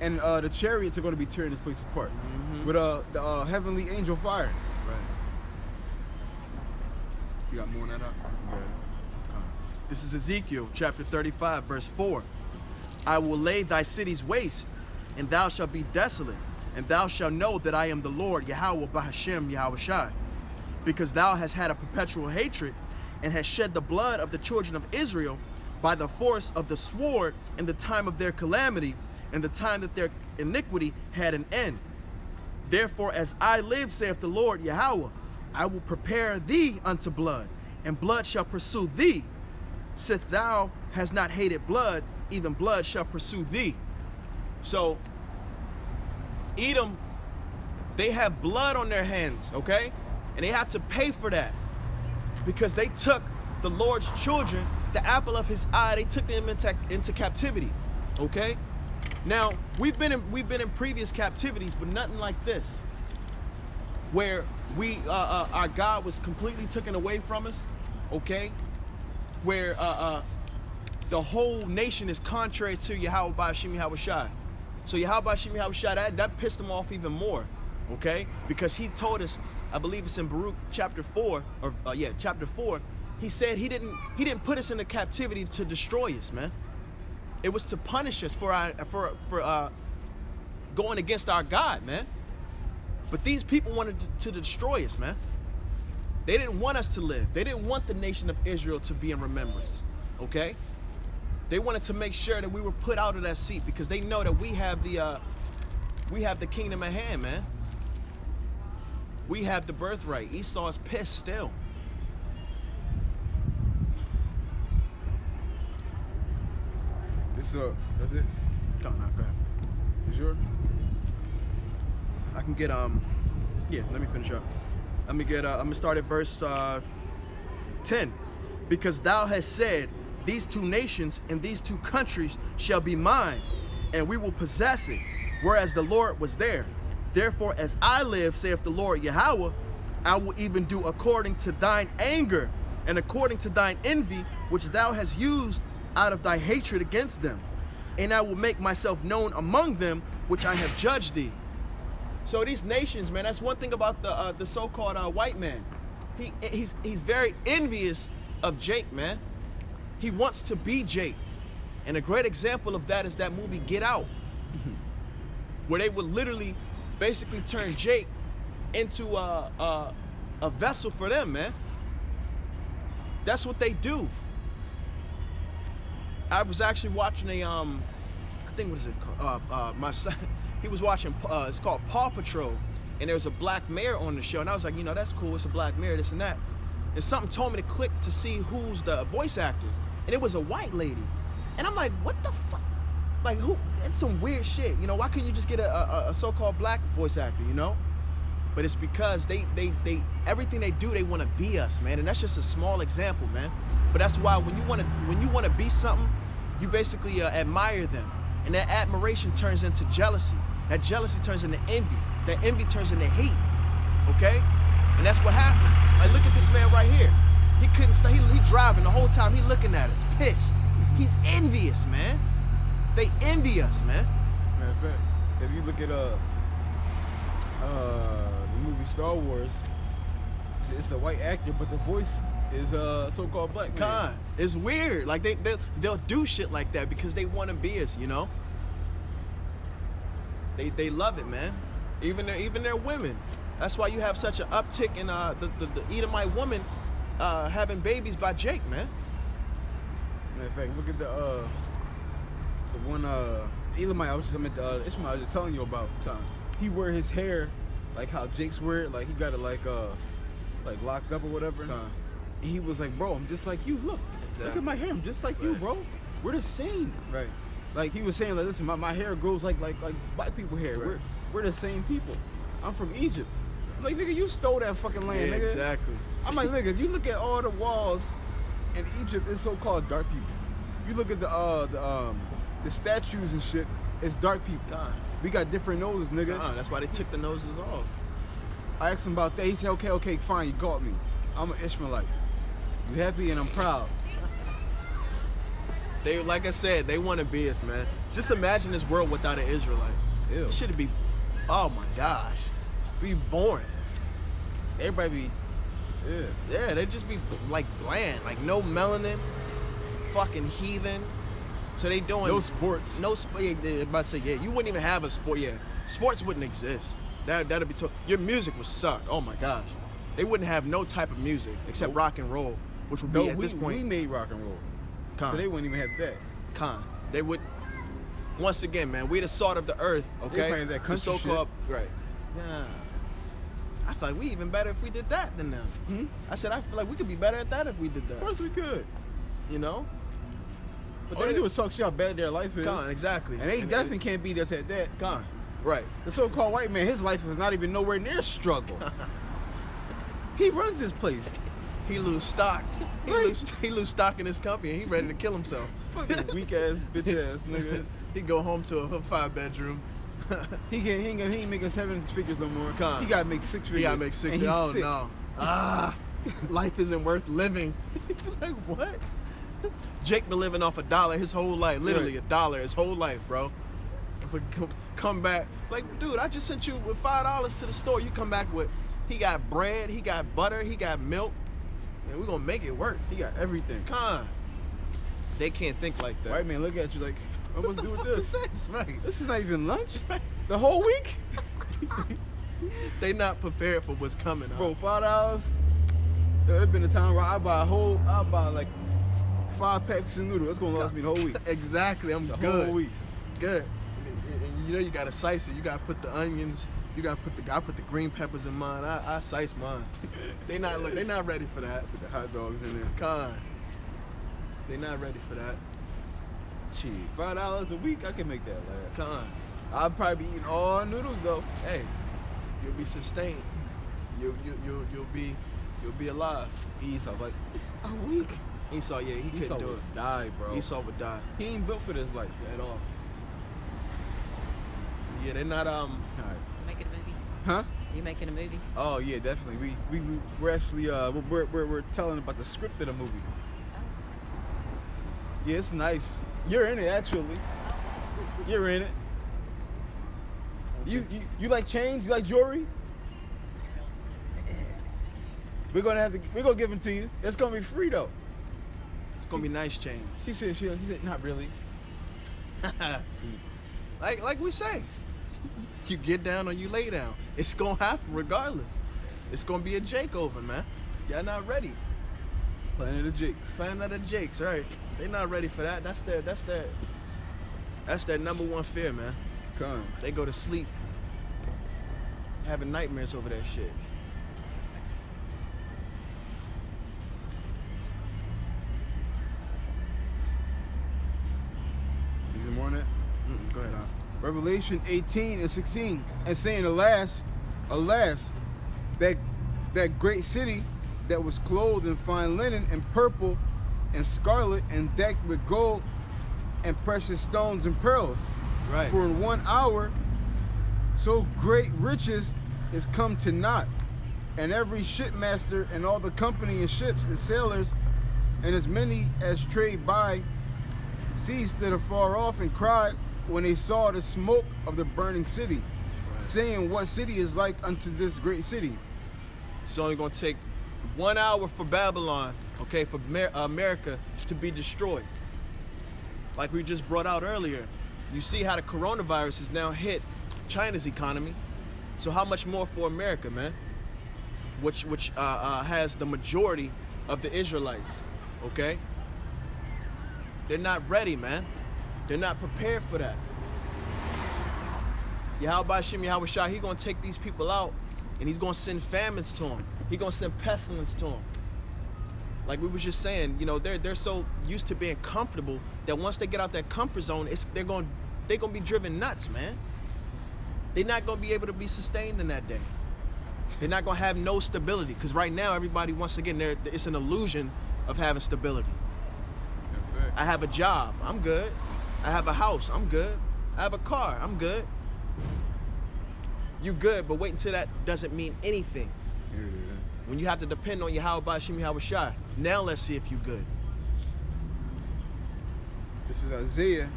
and the chariots are gonna be tearing this place apart, mm-hmm. with the heavenly angel fire. Right. You got more on that up? Yeah. This is Ezekiel chapter 35, verse 4. I will lay thy cities waste, and thou shalt be desolate, and thou shalt know that I am the Lord, Yahweh Bahashem Yahweh Shai. Because thou hast had a perpetual hatred, and hast shed the blood of the children of Israel by the force of the sword in the time of their calamity, and the time that their iniquity had an end. Therefore, as I live, saith the Lord Yahweh, I will prepare thee unto blood, and blood shall pursue thee. Sith thou hast not hated blood, even blood shall pursue thee. So, Edom, they have blood on their hands, okay? And they have to pay for that. Because they took the Lord's children, the apple of his eye, they took them into captivity, okay? Now, we've been in previous captivities, but nothing like this. Where our God was completely taken away from us, okay? Where the whole nation is contrary to Yahweh Ba'ashim Yahweh Shai. So Yahweh Ba'ashim Yahweh Shai, that pissed him off even more, okay? Because he told us, I believe it's in Baruch chapter 4, chapter 4, he said he didn't put us into captivity to destroy us, man. It was to punish us for going against our God, man. But these people wanted to destroy us, man. They didn't want us to live. They didn't want the nation of Israel to be in remembrance, okay? They wanted to make sure that we were put out of that seat because they know that we have the kingdom at hand, man. We have the birthright. Esau is pissed still. That's it. Go on, go ahead. You sure? I can get yeah, let me finish up. I'm gonna start at verse 10. Because thou hast said, these two nations and these two countries shall be mine, and we will possess it, whereas the Lord was there. Therefore, as I live, saith the Lord Yahweh, I will even do according to thine anger and according to thine envy, which thou hast used out of thy hatred against them. And I will make myself known among them, which I have judged thee. So these nations, man, that's one thing about the so-called white man. He's very envious of Jake, man. He wants to be Jake. And a great example of that is that movie Get Out, where they would literally basically turn Jake into a vessel for them, man. That's what they do. I was actually watching I think, what is it called? My son, he was watching, it's called Paw Patrol, and there was a black mayor on the show, and I was like, you know, that's cool, it's a black mayor, this and that. And something told me to click to see who's the voice actors, and it was a white lady. And I'm like, what the fuck? Like, who? That's some weird shit, you know? Why couldn't you just get a so-called black voice actor, you know? But it's because they everything they do, they want to be us, man. And that's just a small example, man. But that's why when you want to be something, you basically admire them, and that admiration turns into jealousy. That jealousy turns into envy. That envy turns into hate. Okay? And that's what happened. Like, look at this man right here. He couldn't stay. He driving the whole time. He looking at us, pissed. He's envious, man. They envy us, man. Matter of fact, if you look at the movie Star Wars, it's a white actor, but the voice is so-called black man. Con. It's weird. Like they'll do shit like that because they want to be us, you know. They love it, man. Even their women. That's why you have such an uptick in the Edomite woman having babies by Jake, man. Matter of fact, look at the one Elamite I was just telling you about. He wear his hair like how Jake's wear it, like he got it like locked up or whatever. And he was like, bro, I'm just like you. Look at my hair. I'm just like you, bro. We're the same. Right. Like he was saying, like, listen, my hair grows like black people hair. Right. We're the same people. I'm from Egypt. I'm like, nigga, you stole that fucking land, Yeah, nigga. exactly. I'm like, nigga, if you look at all the walls in Egypt, it's so-called dark people. You look at the statues and shit, it's dark people. God. We got different noses, nigga. That's why they took the noses off. I asked him about that. He said, okay, fine, you caught me. I'm an Ishmaelite. You happy and I'm proud. They, like I said, they want to be us, man. Just imagine this world without an Israelite. Ew. It should be, oh my gosh, be boring. Everybody be, Yeah, they just be like bland, like no melanin, fucking heathen. So they doing no sports. No sport. Yeah, they about to say, yeah, you wouldn't even have a sport. Yeah, sports wouldn't exist. That'd be your music would suck. Oh my gosh, they wouldn't have no type of music except rock and roll, which would be at this point. We made rock and roll, so they wouldn't even have that. They would. Once again, man, we the salt of the earth. Okay, They probably that country the so-called shit. right. Yeah. I feel like we even better if we did that than them. I said I feel like we could be better at that if we did that. Of course we could. You know. But all they do is talk shit how bad their life is. Exactly. And they definitely can't beat us at that. Right. The so-called white man, his life is not even nowhere near struggle. He runs this place. He lose stock. Right. He lose stock in his company and he ready to kill himself. Fucking weak ass, bitch ass nigga. He go home to a 5-bedroom. He ain't making 7 figures no more. Con. He gotta make 6 figures. He gotta make 6 and figures. he's Oh sick. no. Life isn't worth living. He was like, what? Jake been living off $1 his whole life. Literally $1 his whole life, bro. If we come back, like, dude, I just sent you with $5 to the store. You come back with, he got bread, he got butter, he got milk. And we're gonna make it work. He got everything. They can't think like that. White man look at you like, I'm supposed to do with this? This, right. This is not even lunch. The whole week, They not prepared for what's coming, bro. $5. There's been a time where I buy like 5 packs of noodles. It's gonna last me the whole week. Exactly. I'm The good. whole week. Good. And you know you gotta slice it. You gotta put the onions. You gotta I put the green peppers in mine. I slice mine. They not ready for that. Put the hot dogs in there. Con. They not ready for that. Shit, $5 a week, I can make that last. Con. I'll probably be eating all noodles though. Hey, you'll be sustained. You'll be alive. Esau like a week. Esau, yeah, he couldn't do it. would die, bro. Esau would die. He ain't built for this life at all. Yeah, they're not All right. Making a movie. Huh? You making a movie? Oh yeah, definitely. We're actually we're telling about the script of the movie. Yeah, it's nice. You're in it actually. You're in it. You like change? You like jewelry? We're gonna give them to you. It's gonna be free though. It's gonna be nice change. He said not really. like we say, you get down or you lay down. It's gonna happen regardless. It's gonna be a Jake over, man. Y'all not ready. Planet of Jakes. Planet of Jakes, right? They not ready for that. That's their number one fear, man. Come. They go to sleep having nightmares over that shit. Is there more on that? Go ahead, Al. Revelation 18:16, and saying, alas, that great city that was clothed in fine linen and purple and scarlet and decked with gold and precious stones and pearls. Right. For in 1 hour, so great riches is come to naught, and every shipmaster and all the company of ships and sailors, and as many as trade by, ceased that afar off and cried when they saw the smoke of the burning city, saying, what city is like unto this great city? It's only gonna take 1 hour for Babylon, okay, for America to be destroyed. Like we just brought out earlier, you see how the coronavirus has now hit China's economy. So how much more for America, man? Which has the majority of the Israelites, okay? They're not ready, man. They're not prepared for that. Yahweh Shem Yahweh Shah, he gonna take these people out and he's gonna send famines to them. He's gonna send pestilence to them. Like we was just saying, you know, they're so used to being comfortable that once they get out that comfort zone, they're gonna be driven nuts, man. They're not gonna be able to be sustained in that day. They're not gonna have no stability, because right now everybody, once again, it's an illusion of having stability. I have a job, I'm good. I have a house, I'm good. I have a car, I'm good. You good, but wait until that doesn't mean anything. When you have to depend on Yahweh Shem Yahweh Shai. Now let's see if you good. This is Isaiah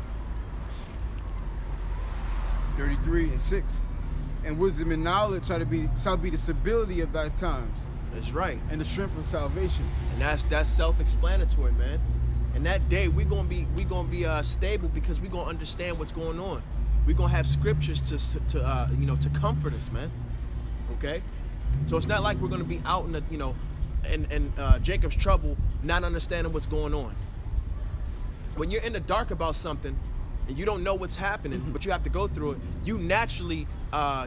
33:6. And wisdom and knowledge shall be the stability of thy times, That's right. and the strength of salvation. And that's self-explanatory, man. And that day we gonna be stable because we gonna understand what's going on. We gonna have scriptures to comfort us, man. Okay. So it's not like we're gonna be out in the in Jacob's trouble, not understanding what's going on. When you're in the dark about something and you don't know what's happening, but you have to go through it, you naturally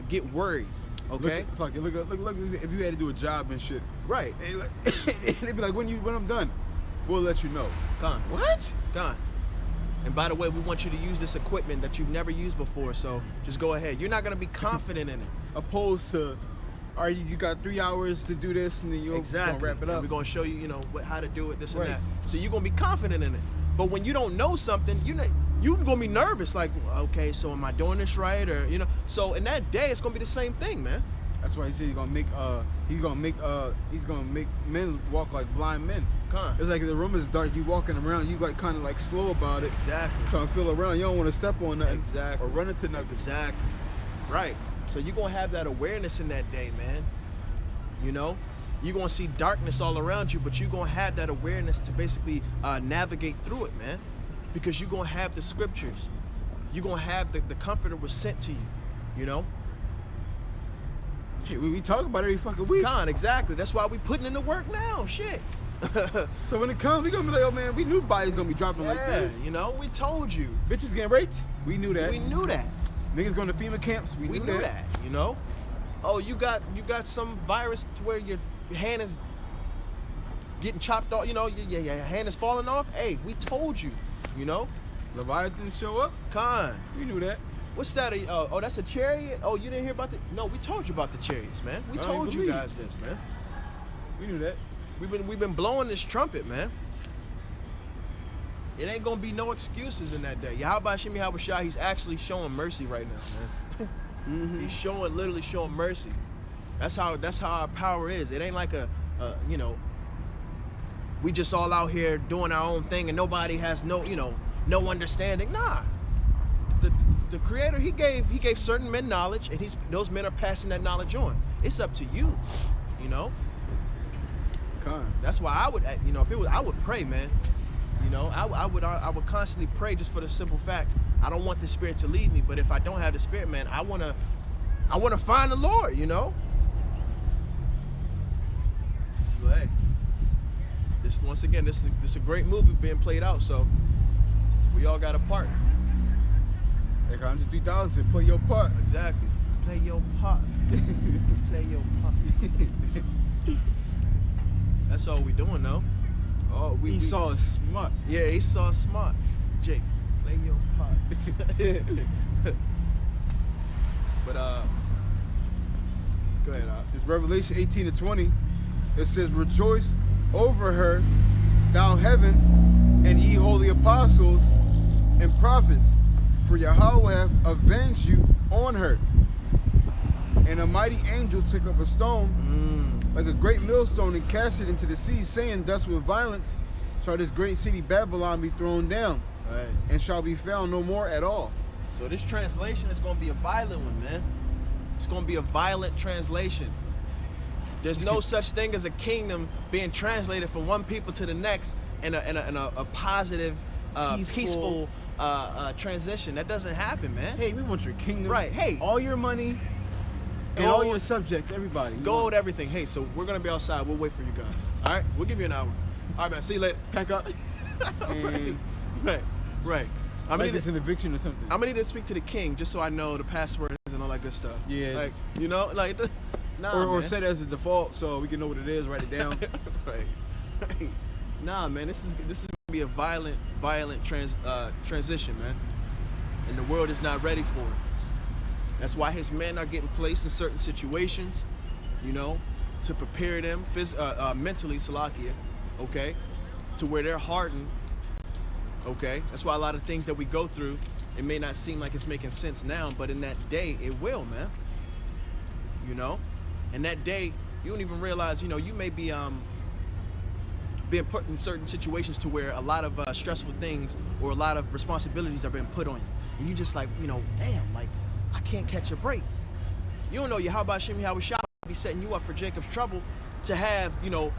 get worried. Okay. Look, if you had to do a job and shit, Right. and they'd be like, when I'm done, we'll let you know. Gone. What? Gone. And by the way, we want you to use this equipment that you've never used before, so just go ahead. You're not gonna be confident in it. Opposed to, all right, you got 3 hours to do this, and then you're Exactly. gonna wrap it And up. we're gonna show you, how to do it, this Right. and that. So you're gonna be confident in it. But when you don't know something, you're gonna be nervous. Like, okay, so am I doing this right? Or so in that day, it's gonna be the same thing, man. That's why he said he's gonna make men walk like blind men. Con. It's like if the room is dark, you walking around, you like kind of like slow about it, Exactly. trying to feel around. You don't want to step on nothing, Exactly. or run into nothing. Exactly. Right. So you're gonna have that awareness in that day, man. You're gonna see darkness all around you, but you're gonna have that awareness to basically navigate through it, man. Because you're gonna have the scriptures. you're gonna have the comforter was sent to you, you know? Shit, we talk about it every fucking week. Exactly. That's why we putting in the work now. Shit. So when it comes, we gonna be like, oh man, we knew bodies gonna be dropping like Yeah, this. you know, we told you. Bitches getting raped. We knew that. We knew that. Niggas going to FEMA camps. We knew that. You know. Oh, you got some virus to where your hand is getting chopped off. You know, your hand is falling off. Hey, we told you. You know. Leviathan show up. Con. We knew that. What's that? Oh, that's a chariot. Oh, you didn't hear about the? No, we told you about the chariots, man. We told you guys this, man. We knew that. We've been blowing this trumpet, man. It ain't gonna be no excuses in that day. Yahweh Shemi Hawashai, he's actually showing mercy right now, man. He's literally showing mercy. That's how our power is. It ain't like you know, we just all out here doing our own thing and nobody has no understanding. Nah. The Creator, he gave certain men knowledge, and those men are passing that knowledge on. It's up to you, you know. That's why I would, you know, if it was, I would pray, man. You know, I would constantly pray just for the simple fact I don't want the Spirit to lead me. But if I don't have the Spirit, man, I wanna find the Lord, you know. But hey, once again, this is a great movie being played out. So we all got a part. Hey, come to 3000, play your part. Exactly. Play your part. Play your part. That's all we doing, though. Oh, Esau is smart. Yeah, Esau is smart. Jake, play your part. But go ahead. It's Revelation 18-20. It says, "Rejoice over her, thou heaven, and ye holy apostles and prophets, for Yahweh hath avenged you on her." And a mighty angel took up a stone, like a great millstone, and cast it into the sea, saying, "Thus with violence shall this great city Babylon be thrown down, Right. and shall be found no more at all." So this translation is going to be a violent one, man. It's going to be a violent translation. There's no such thing as a kingdom being translated from one people to the next in a positive, peaceful transition. That doesn't happen, man. Hey, we want your kingdom. Right. Hey. all your money and all your subjects, everybody. Gold, everything. Hey, so we're going to be outside. We'll wait for you guys. All right? We'll give you an hour. All right, man. See you later. Pack up. And Right. I'm like gonna it's an eviction or something. I'm gonna need to speak to the king just so I know the passwords and all that good stuff. Yeah. Like, you know, like, nah, or man. set as a default so we can know what it is, write it down. Right. Nah, man, this is gonna be a violent transition, man. And the world is not ready for it. That's why his men are getting placed in certain situations, you know, to prepare them mentally, Salakia, okay, to where they're hardened. Okay, that's why a lot of things that we go through, it may not seem like it's making sense now, but in that day, it will, man. You know, and that day, you don't even realize, you know, you may be being put in certain situations to where a lot of stressful things or a lot of responsibilities are being put on you, and you just like, you know, damn, like I can't catch a break. You don't know Yahweh Shemi Hawashai be setting you up for Jacob's trouble to have, you know,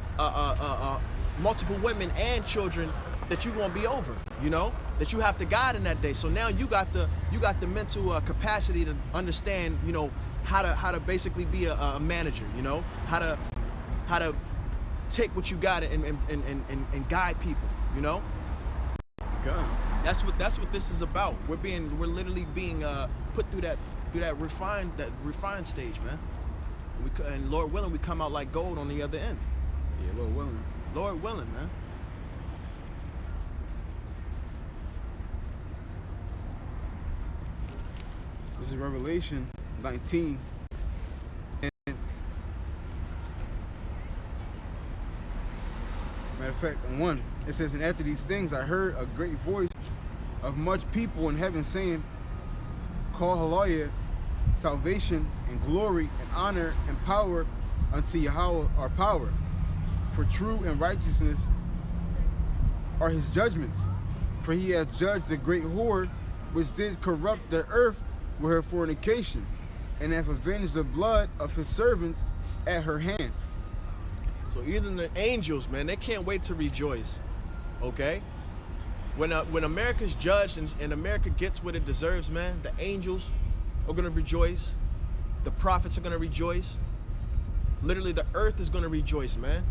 multiple women and children that you're gonna be over, you know, that you have to guide in that day. So now you got the mental capacity to understand, you know, how to basically be a manager, you know, how to take what you got and guide people, you know. God. That's what this is about. We're literally being put through that refined stage, man. And Lord willing, we come out like gold on the other end. Yeah, Lord willing. Lord willing, man. This is Revelation 19. And matter of fact, on 1, it says, "And after these things I heard a great voice of much people in heaven saying, Call hallelujah, salvation and glory and honor and power unto Yahweh our power. For true and righteousness are his judgments. For he hath judged the great whore which did corrupt the earth with her fornication, and hath avenged the blood of his servants at her hand." So even the angels, man, they can't wait to rejoice. Okay? When America's judged and America gets what it deserves, man, the angels are gonna rejoice, the prophets are gonna rejoice. Literally, the earth is gonna rejoice, man.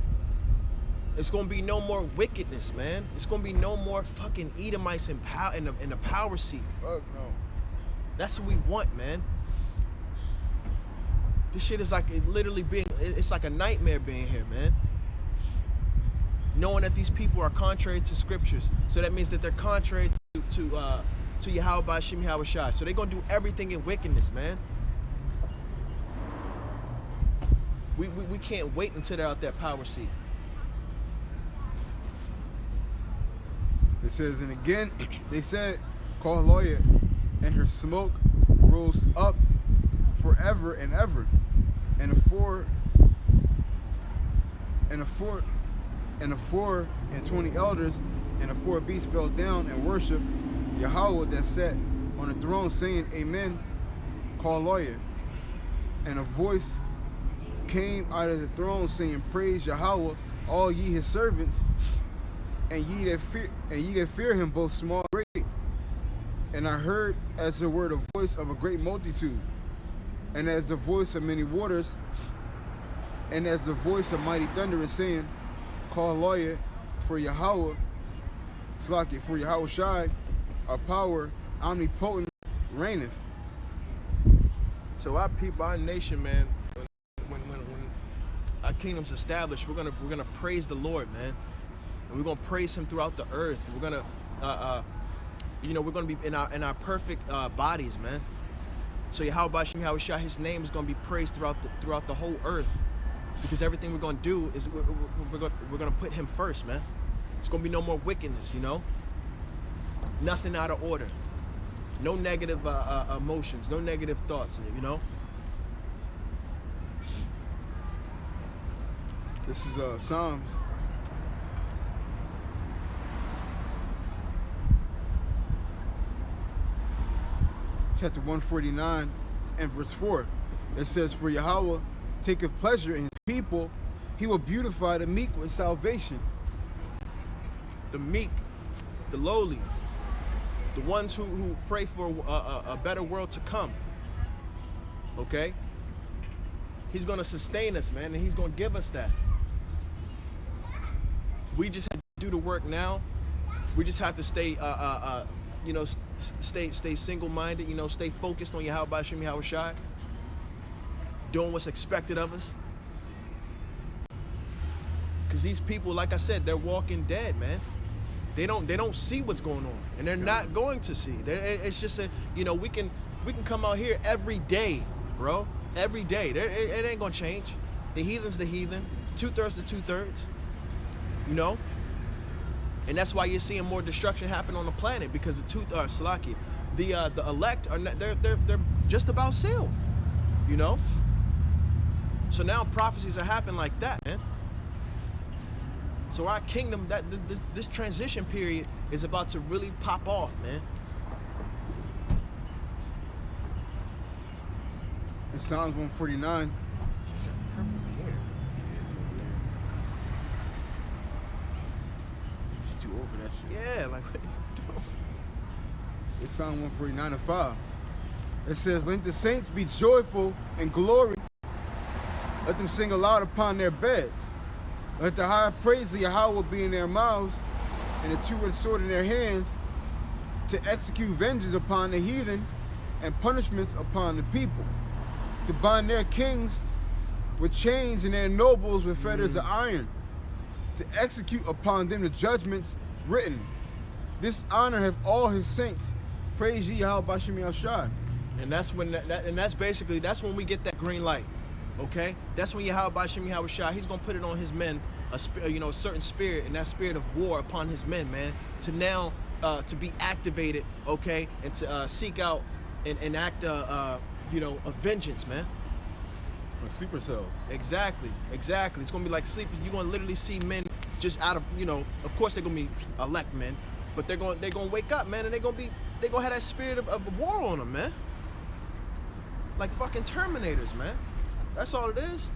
It's gonna be no more wickedness, man. It's gonna be no more fucking Edomites in the power seat. Fuck no. That's what we want, man. This shit is like it's like a nightmare being here, man. Knowing that these people are contrary to scriptures, so that means that they're contrary to Yahweh Bashim Yahweh Shai. So they're gonna do everything in wickedness, man. We can't wait until they're out that power seat. It says, and again, they said, call lawyer, and her smoke rose up forever and ever, and the four and 20 elders and the 4 beasts fell down and worshiped Yahweh that sat on the throne, saying, Amen. Call lawyer, and a voice came out of the throne, saying, Praise Yahweh, all ye his servants, and ye that fear him, both small and great. And I heard as the word a voice of a great multitude, and as the voice of many waters, and as the voice of mighty thunder, saying, Call lawyer, for Yahweh, for Yahweh Shai, our power, omnipotent, reigneth. So our people, our nation, man, when our kingdom's established, we're gonna praise the Lord, man, and we're gonna praise Him throughout the earth. We're gonna, we're gonna be in our perfect bodies, man. So Yahweh Bashim Yahweh Shai, His name is gonna be praised throughout the whole earth, because everything we're gonna do is we're gonna put Him first, man. It's gonna be no more wickedness, nothing out of order, no negative emotions, no negative thoughts, This is Psalms. Chapter 149 and verse 4. It says, For Yahweh taketh pleasure in his people, he will beautify the meek with salvation. The meek, the lowly, the ones who pray for a better world to come. Okay? He's gonna sustain us, man, and He's gonna give us that. We just have to do the work now. We just have to stay, stay single-minded. Stay focused on Yahweh Bashim Yahweh Shai, doing what's expected of us. Because these people, like I said, they're walking dead, man. They don't see what's going on, and they're not going to see. It's just we can come out here every day, bro. Every day. It ain't gonna change. The heathen's the heathen. 2/3 to 2/3. And that's why you're seeing more destruction happen on the planet, because the elect are they're just about sealed. So now prophecies are happening like that, man. So our kingdom, this transition period is about to really pop off, man. In Psalms 149. She's too old for that shit. Yeah, like what are you doing? It's Psalm 149 and 5. It says, Let the saints be joyful and glory. Let them sing aloud upon their beds. Let the high praise of Yahweh be in their mouths, and a two-edged sword in their hands, to execute vengeance upon the heathen and punishments upon the people, to bind their kings with chains and their nobles with fetters of iron, to execute upon them the judgments written. This honor have all His saints. Praise ye Yahweh Bashim Yahweh Shai. And that's when that's when we get that green light. Okay, that's when Yahweh Bashim Yahweh Shai, He's gonna put it on His men, a certain spirit, and that spirit of war upon His men, man, to now to be activated, okay, and to seek out and act a vengeance, man. Or sleeper cells. Exactly. It's gonna be like sleepers. You're gonna literally see men just out of of course they're gonna be elect men, but they're gonna wake up, man, and they're gonna have that spirit of war on them, man. Like fucking Terminators, man. That's all it is,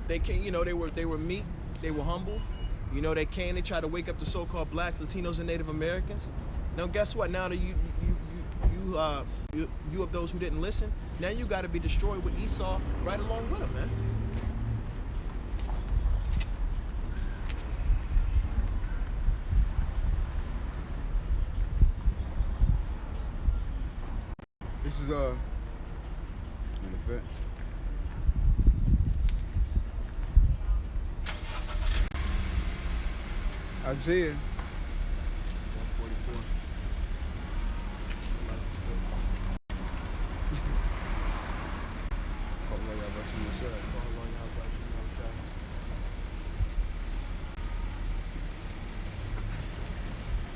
They can, they were meek, they were humble, You know, they try to wake up the so-called blacks, Latinos, and Native Americans. Now, guess what? Now that you of those who didn't listen, now you got to be destroyed with Esau right along with him, man. This is in effect. Isaiah 144.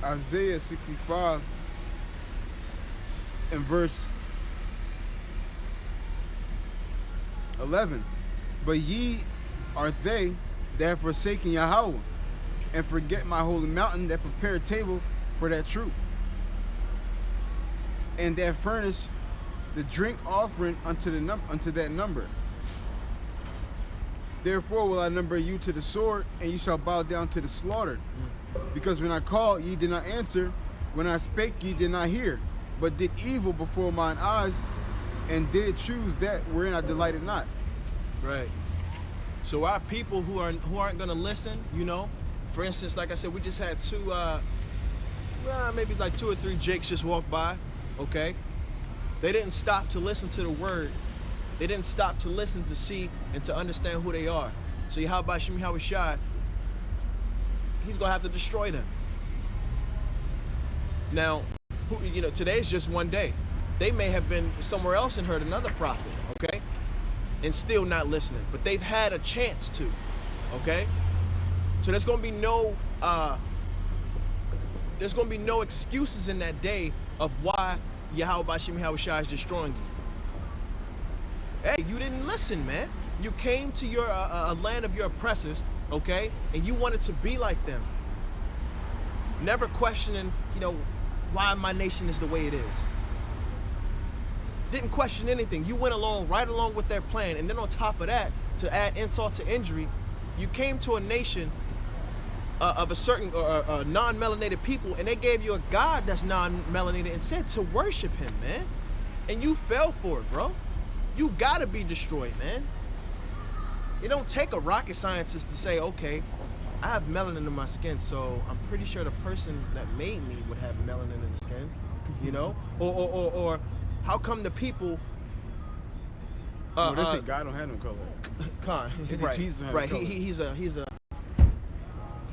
Isaiah 65 and verse 11. But ye are they that have forsaken Yahweh, and forget my holy mountain, that prepare a table for that troop, and that furnish the drink offering unto that number. Therefore will I number you to the sword, and you shall bow down to the slaughter. Because when I called, ye did not answer. When I spake, ye did not hear, but did evil before mine eyes, and did choose that wherein I delighted not. Right. So our people who aren't gonna listen, you know, for instance, like I said, we just had maybe like 2 or 3 Jakes just walk by, okay? They didn't stop to listen to the word. They didn't stop to listen to see and to understand who they are. So Yahweh Shem Yahweh Shai, he's gonna have to destroy them. Now, today's just one day. They may have been somewhere else and heard another prophet, okay? And still not listening, but they've had a chance to, okay? So there's gonna be no excuses in that day of why Yahweh Shem Yahweh Shai is destroying you. Hey, you didn't listen, man. You came to your a land of your oppressors, okay? And you wanted to be like them. Never questioning, why my nation is the way it is. Didn't question anything. You went right along with their plan. And then on top of that, to add insult to injury, you came to a nation of a certain non-melanated people, and they gave you a God that's non-melanated and said to worship him, man. And you fell for it, bro. You gotta be destroyed, man. It don't take a rocket scientist to say, okay, I have melanin in my skin, so I'm pretty sure the person that made me would have melanin in the skin, Or how come the people? They say God don't have no color. Khan, right? Jesus don't have no color.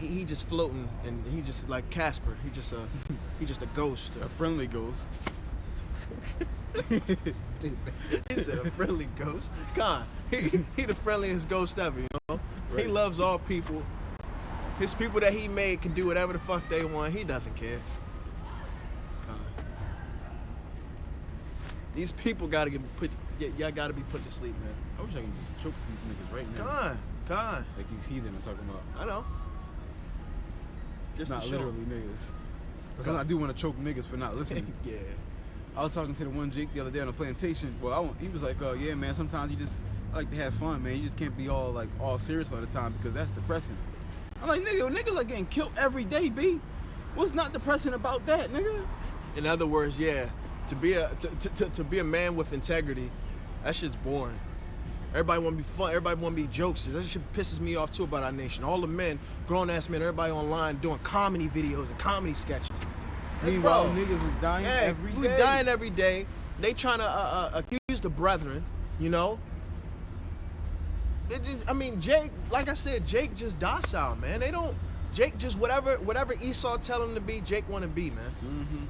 He just floating, and he just like Casper. He just a ghost, a friendly ghost. Stupid. He said a friendly ghost. Khan, he the friendliest ghost ever, Right. He loves all people. His people that he made can do whatever the fuck they want. He doesn't care. Khan. These people gotta y'all gotta be put to sleep, man. I wish I could just choke these niggas right now. Khan. Like these heathen I'm talking about. I know. Just not literally niggas. Because I do want to choke niggas for not listening. Yeah. I was talking to the one Jake the other day on a plantation. Well, he was like, yeah, man, sometimes I like to have fun, man. You just can't be all serious all the time because that's depressing. I'm like, niggas are getting killed every day, B. What's not depressing about that, nigga? In other words, yeah, to be a man with integrity, that shit's boring. Everybody want to be fun. Everybody want to be jokesters. That shit pisses me off too about our nation. All the men, grown-ass men, everybody online doing comedy videos and comedy sketches. Meanwhile, niggas is dying every day. We dying every day. They trying to accuse the brethren, Jake, like I said, Jake just docile, man. Jake just whatever Esau tell him to be, Jake want to be, man. Mm-hmm.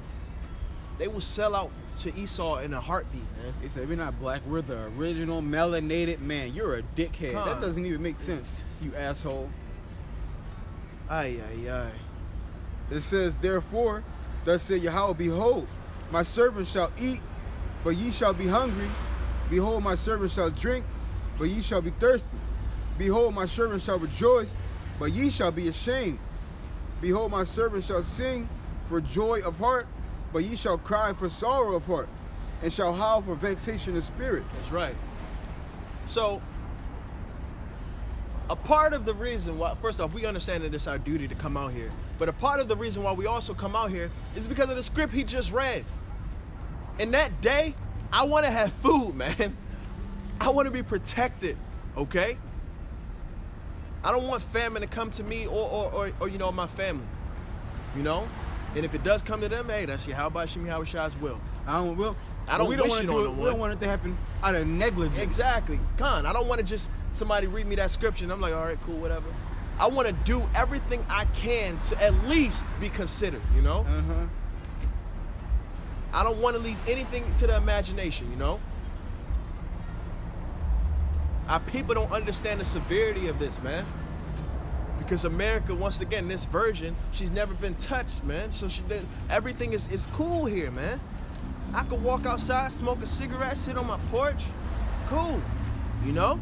They will sell out to Esau in a heartbeat, man. They say we're not black, we're the original melanated man. You're a dickhead. That doesn't even make sense, you asshole. Ay. It says, therefore, thus said Yahweh, behold, my servant shall eat, but ye shall be hungry. Behold, my servant shall drink, but ye shall be thirsty. Behold, my servant shall rejoice, but ye shall be ashamed. Behold, my servant shall sing for joy of heart, but ye shall cry for sorrow of heart, and shall howl for vexation of spirit. That's right. So, a part of the reason why, first off, we understand that it's our duty to come out here, but a part of the reason why we also come out here is because of the script he just read. In that day, I want to have food, man. I want to be protected, okay? I don't want famine to come to me or you know, my family, you know? And if it does come to them, hey, that's Yahweh Shem Yahweh Shah's will. I don't wish it on no We don't want it to happen out of negligence. Exactly. Khan, I don't want to just somebody read me that scripture and I'm like, all right, cool, whatever. I want to do everything I can to at least be considered, you know? Uh-huh. I don't want to leave anything to the imagination, you know? Our people don't understand the severity of this, man. Because America, once again, this version, she's never been touched, man. So everything is cool here, man. I could walk outside, smoke a cigarette, sit on my porch. It's cool, you know?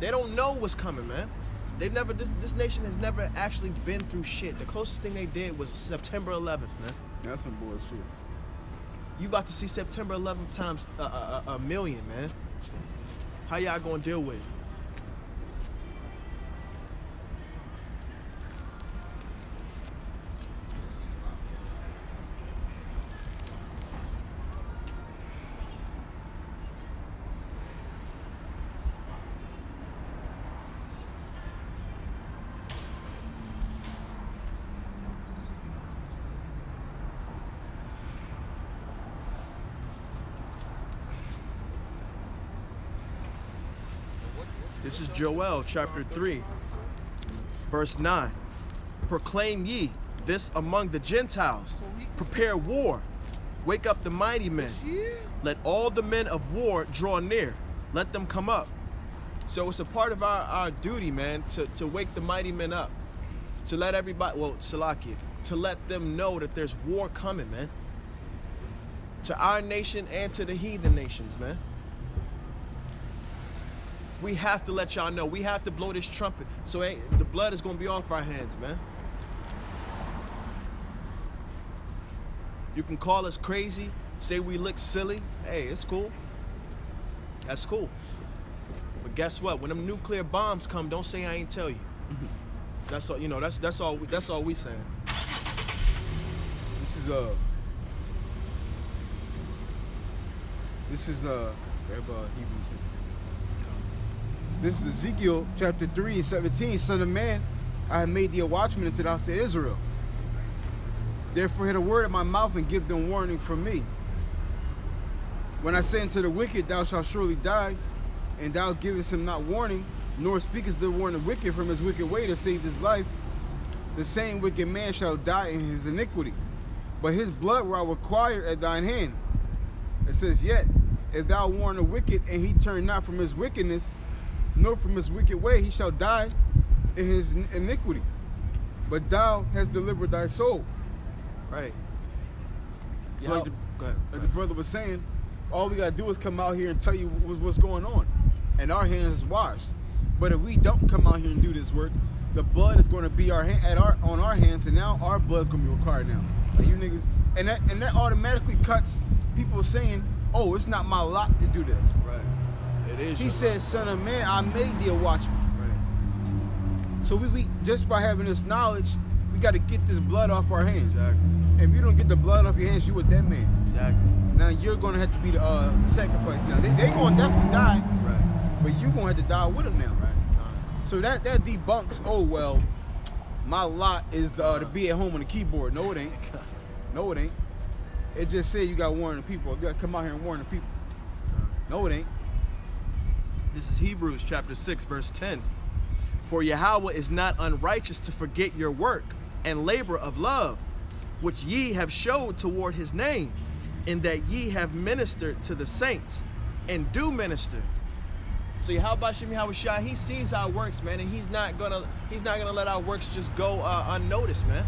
They don't know what's coming, man. This nation has never actually been through shit. The closest thing they did was September 11th, man. That's some bullshit. You about to see September 11th times a million, man. How y'all gonna deal with it? This is Joel chapter 3, verse 9. Proclaim ye this among the Gentiles. Prepare war. Wake up the mighty men. Let all the men of war draw near. Let them come up. So it's a part of our duty, man, to wake the mighty men up. To let everybody, well, Salakia, to let them know that there's war coming, man. To our nation and to the heathen nations, man. We have to let y'all know. We have to blow this trumpet. So hey, the blood is gonna be off our hands, man. You can call us crazy, say we look silly. Hey, it's cool. That's cool. But guess what? When them nuclear bombs come, don't say I ain't tell you. That's all. You know. That's all we saying. This is Hebrews 16. This is Ezekiel chapter 3 and 17. Son of man, I have made thee a watchman unto the house of Israel. Therefore hear the word of my mouth and give them warning from me. When I say unto the wicked, thou shalt surely die, and thou givest him not warning, nor speakest the warning of the wicked from his wicked way to save his life, the same wicked man shall die in his iniquity. But his blood will I require at thine hand. It says, yet, if thou warn the wicked, and he turn not from his wickedness, nor from his wicked way, he shall die in his iniquity. But thou hast delivered thy soul. Right. So like Go ahead. the brother was saying, all we gotta do is come out here and tell you what's going on, and our hands is washed. But if we don't come out here and do this work, the blood is going to be on our hands, and now our blood's gonna be required now. Like you niggas, and that automatically cuts people saying, oh, it's not my lot to do this. Right. It is. He says, son of man, I made thee a watchman. Right. So we just by having this knowledge, we got to get this blood off our hands. Exactly. If you don't get the blood off your hands, you a dead man. Exactly. Now you're gonna have to be the sacrifice. Now they gonna definitely die, Right. but you gonna have to die with them now. Right. So that debunks. Oh well, my lot is to be at home on the keyboard. No, it ain't. No, it ain't. It just said you got to warn the people. You got to come out here and warn the people. No, it ain't. This is Hebrews chapter 6, verse 10. For Yahweh is not unrighteous to forget your work and labor of love, which ye have showed toward his name, in that ye have ministered to the saints, and do minister. So Yahweh Shem Yahweh Shah, he sees our works, man, and he's not gonna let our works just go unnoticed, man.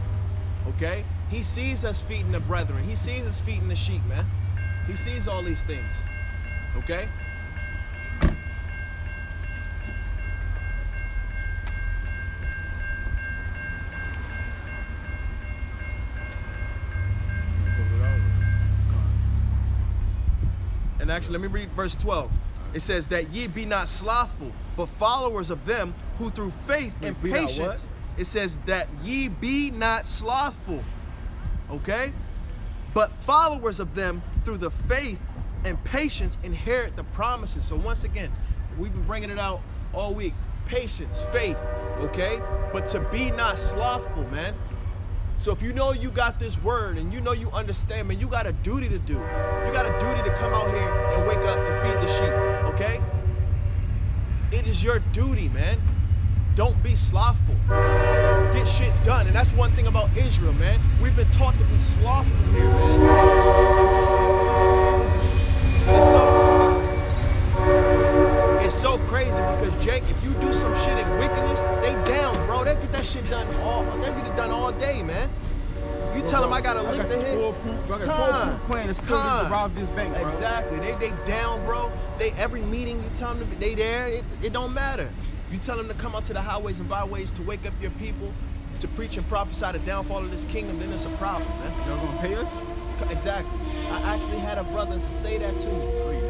Okay? He sees us feeding the brethren. He sees us feeding the sheep, man. He sees all these things. Okay? And actually, let me read verse 12. It says that ye be not slothful, but followers of them who through faith and Be not what? patience. It says that ye be not slothful. Okay? But followers of them through the faith and patience inherit the promises. So once again, we've been bringing it out all week. Patience, faith, okay? But to be not slothful, man. So if you know you got this word and you know you understand, man, you got a duty to do. You got a duty to come out here and wake up and feed the sheep, okay? It is your duty, man. Don't be slothful. Get shit done. And that's one thing about Israel, man. We've been taught to be slothful here, man. And it's so crazy because Jake, if you do some shit in wickedness, they down, bro. They get that shit done they get it done all day, man. You tell them I gotta link the hit. I got full proof plan to still rob this bank, bro. Exactly. They down, bro. They every meeting you tell them to be, they there. It don't matter. You tell them to come out to the highways and byways to wake up your people, to preach and prophesy the downfall of this kingdom, then it's a problem, man. Y'all gonna pay us? Exactly. I actually had a brother say that to me.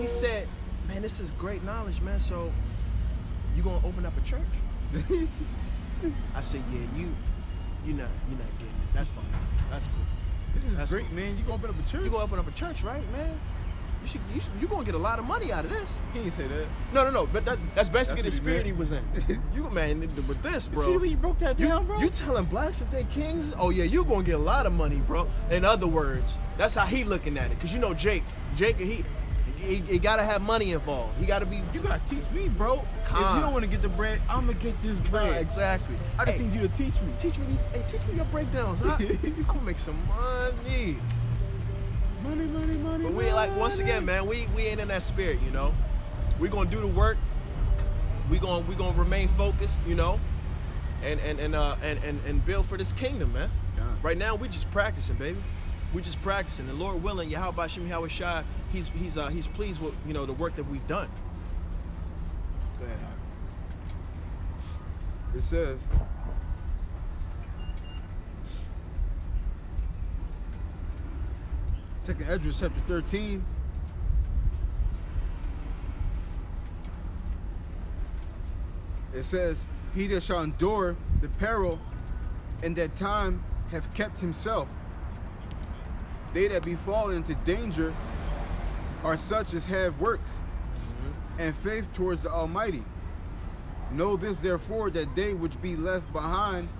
He said, man, this is great knowledge, man. So you gonna open up a church? I said, yeah, you're not getting it. That's fine. That's cool. This is That's great, cool. man. You gonna open up a church? You gonna open up a church, right, man? You gonna get a lot of money out of this. He ain't say that. No. But that's basically That's the what he spirit he was in. You man with this, bro. See when you broke that down, bro? You telling blacks if they kings? Oh yeah, you gonna get a lot of money, bro. In other words, that's how he looking at it. Cause you know Jake, he gotta have money involved. He gotta be. You gotta teach me, bro. If you don't want to get the bread, I'm gonna get this bread. Exactly. I just need you to teach me. Teach me your breakdowns. I'm gonna make some money. Money. But we like once again, man, we ain't in that spirit, you know. We gonna do the work. We gonna remain focused, you know, and build for this kingdom, man. Yeah. Right now we just practicing, baby. We just practicing. The Lord willing, Yahweh Shem Yahweh Shai, he's pleased with the work that we've done. Go ahead. It says, Second Ezra chapter 13. It says, he that shall endure the peril in that time have kept himself. They that be fallen into danger are such as have works and faith towards the Almighty. Know this therefore, that they which be left behind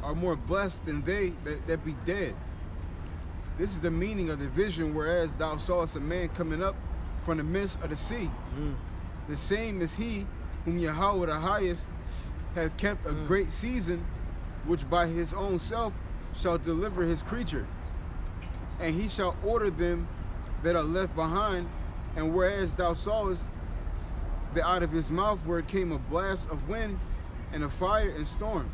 are more blessed than they that be dead. This is the meaning of the vision, whereas thou sawest a man coming up from the midst of the sea. The same is he whom Yahweh the highest have kept a great season, which by his own self shall deliver his creature. And he shall order them that are left behind. And whereas thou sawest that out of his mouth where came a blast of wind and a fire and storm,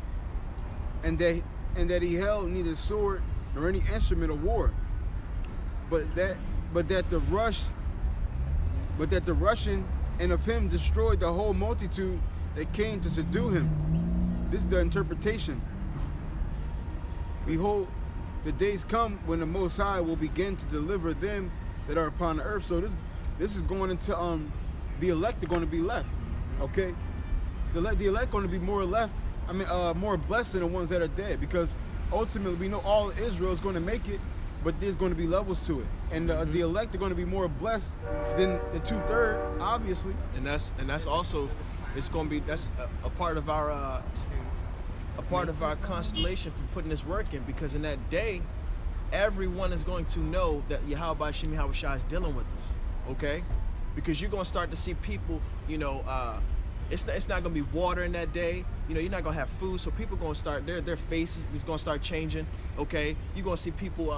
and that he held neither sword nor any instrument of war, but that the rushing and of him destroyed the whole multitude that came to subdue him. This is the interpretation. Behold, the days come when the Most High will begin to deliver them that are upon the earth. So this is going into the elect are going to be left. Okay, the elect going to be more left. I mean, more blessed than the ones that are dead, because ultimately we know all of Israel is going to make it, but there's going to be levels to it, and the elect are going to be more blessed than the 2/3, obviously. And that's also, it's going to be, that's a part of our constellation for putting this work in, because in that day, everyone is going to know that Yahweh Shem Yahweh Shai is dealing with us, okay? Because you're going to start to see people, it's not going to be water in that day. You're not going to have food, so people going to start, their faces is going to start changing, okay? You're going to see people,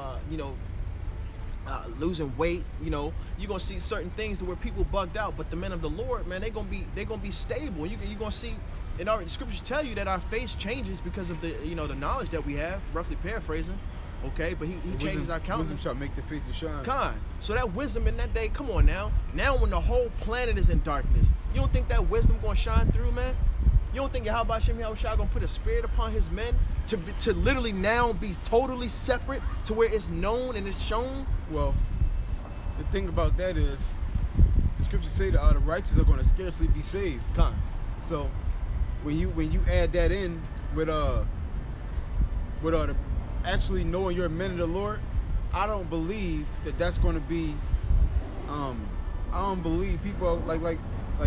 losing weight, you're going to see certain things to where people bugged out, but the men of the Lord, man, they're going to be stable. You're going to see, and our scriptures tell you that our face changes because of the, the knowledge that we have, roughly paraphrasing, okay? But he changes our countenance. Wisdom shall make the face to shine. Kind. So that wisdom in that day, come on now. Now when the whole planet is in darkness, you don't think that wisdom going to shine through, man? You don't think Yahweh Shem Yahweh Shai going to put a spirit upon his men to literally now be totally separate to where it's known and it's shown? Well, the thing about that is, the scriptures say that the righteous are going to scarcely be saved. Con. So when you add that in with the actually knowing you're a man of the Lord, I don't believe that's going to be. I don't believe people are, like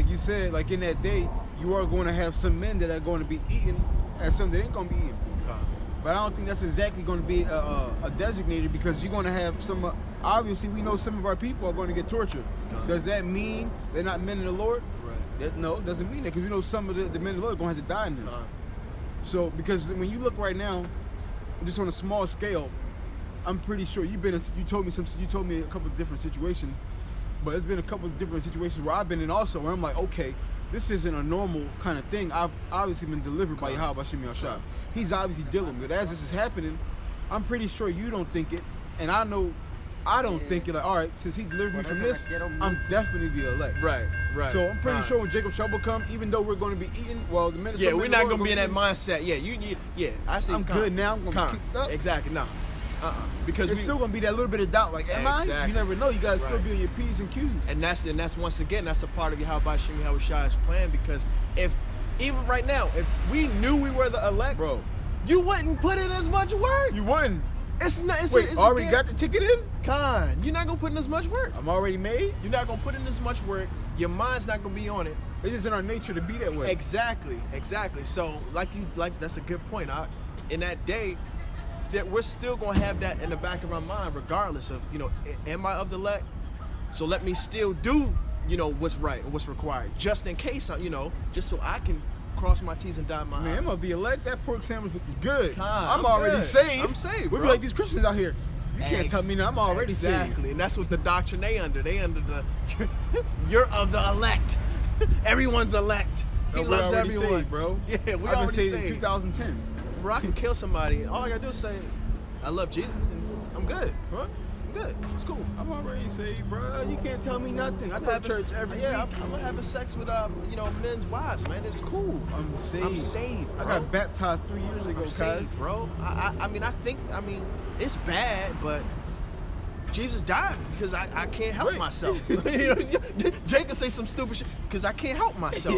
you said, like in that day, you are going to have some men that are going to be eating and some that ain't going to be eating. Con. But I don't think that's exactly going to be a designated, because you're going to have some. Obviously, we know some of our people are going to get tortured. Does that mean they're not men of the Lord? Right. No, it doesn't mean that, because we know some of the men of the Lord are going to have to die in this. So, because when you look right now, just on a small scale, I'm pretty sure you told me a couple of different situations, but there's been a couple of different situations where I've been in also, where I'm like, okay, this isn't a normal kind of thing. I've obviously been delivered by Yahweh Hashem Yahshua. He's obviously dealing with it. As this is happening, I'm pretty sure you don't think it, and I know I don't think it. Like, all right, since he delivered me from this, I'm definitely the elect. Right. So I'm pretty sure when Jacob Shall come, even though we're going to be eating, well, the minute Yeah, we're not gonna be in that mindset. Yeah, I see. I'm good now. I'm gonna keep up. Exactly. No. Because There's still gonna be that little bit of doubt. Like, am I? Exactly. You never know. You gotta still Right. be on your P's and Q's. And that's once again, that's a part of Yahweh Shem Yahushua's plan, because if even right now, if we knew we were the elect, Bro, you wouldn't put in as much work. you wouldn't. It's not. It's Wait, it's already got the ticket in? Con. You're not gonna put in as much work. I'm already made. You're not gonna put in as much work. Your mind's not gonna be on it. It's just in our nature to be that way. Exactly. So like that's a good point. In that day, that we're still gonna have that in the back of our mind, regardless of, am I of the elect? So let me still do, what's right and what's required, just in case, just so I can cross my T's and dot my I's. Man, I'm gonna be elect. That pork sandwich looking good. I'm already good. saved. I'm saved, We be bro. like these Christians out here. You can't tell me now. I'm already Exactly, saved. and that's what the doctrine they under. They under the you're of the elect. Everyone's elect. He No, loves we're already everyone, saved, bro. Yeah, we I've been already saved saved. in 2010. Bro, I can kill somebody. All I gotta do is say, I love Jesus, and I'm good. What? I'm good. It's cool. I'm already saved, bro. You can't tell me nothing. I go to church every week. I'm gonna have sex with men's wives, man. It's cool. I'm saved. I'm saved. I Bro. got baptized 3 years ago, I'm cuz. saved, bro. I mean, it's bad, but Jesus died because I can't help Right. myself. Jake can say some stupid shit because I can't help myself.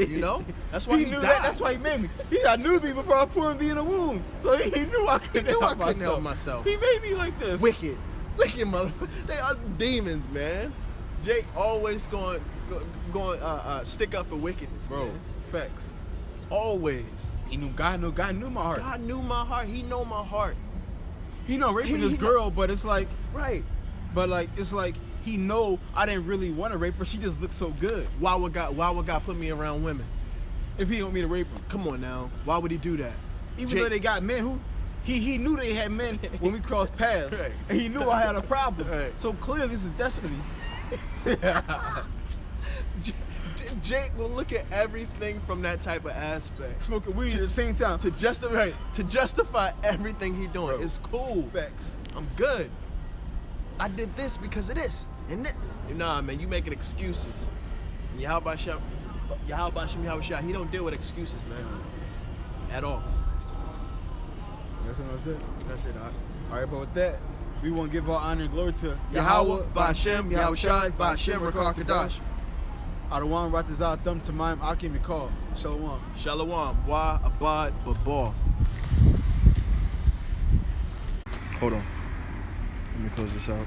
That's why he knew died. that. That's why he made me. He said, I knew thee before I formed thee in the womb. So he knew I couldn't help myself. He made me like this. Wicked mother. They are demons, man. Jake always going stick up for wickedness, Bro, man. facts. Always. He knew God knew my heart. God knew my heart. He know my heart. He know raping this He girl, but it's like, Right. it's like he know I didn't really want to rape her. She just looked so good. Why would God put me around women? If he don't want me to rape her, Come on now. Why would he do that? even though they got men who. He knew they had men when we crossed paths, Right. and he knew I had a problem. Right. So clearly, this is destiny. Jake will look at everything from that type of aspect. Smoking weed at the same time. To justify everything he doing. Bro. It's cool. Facts. I'm good. I did this because of this. And that. Nah, man, you making excuses. And Yahweh Shem Yahushua, he don't deal with excuses, man. At all. That's what I said. That's it, All right, but with that, we want to give all honor and glory to Yahweh, Ba'Shem, Yahushai, Ba'Shem, Rakar Kadash. Adawan, Ratazah, Thumb, Tamaim, Akim, Mikal. Shalom. Shalom, Wa Abad Babal. Hold on. Let me close this out.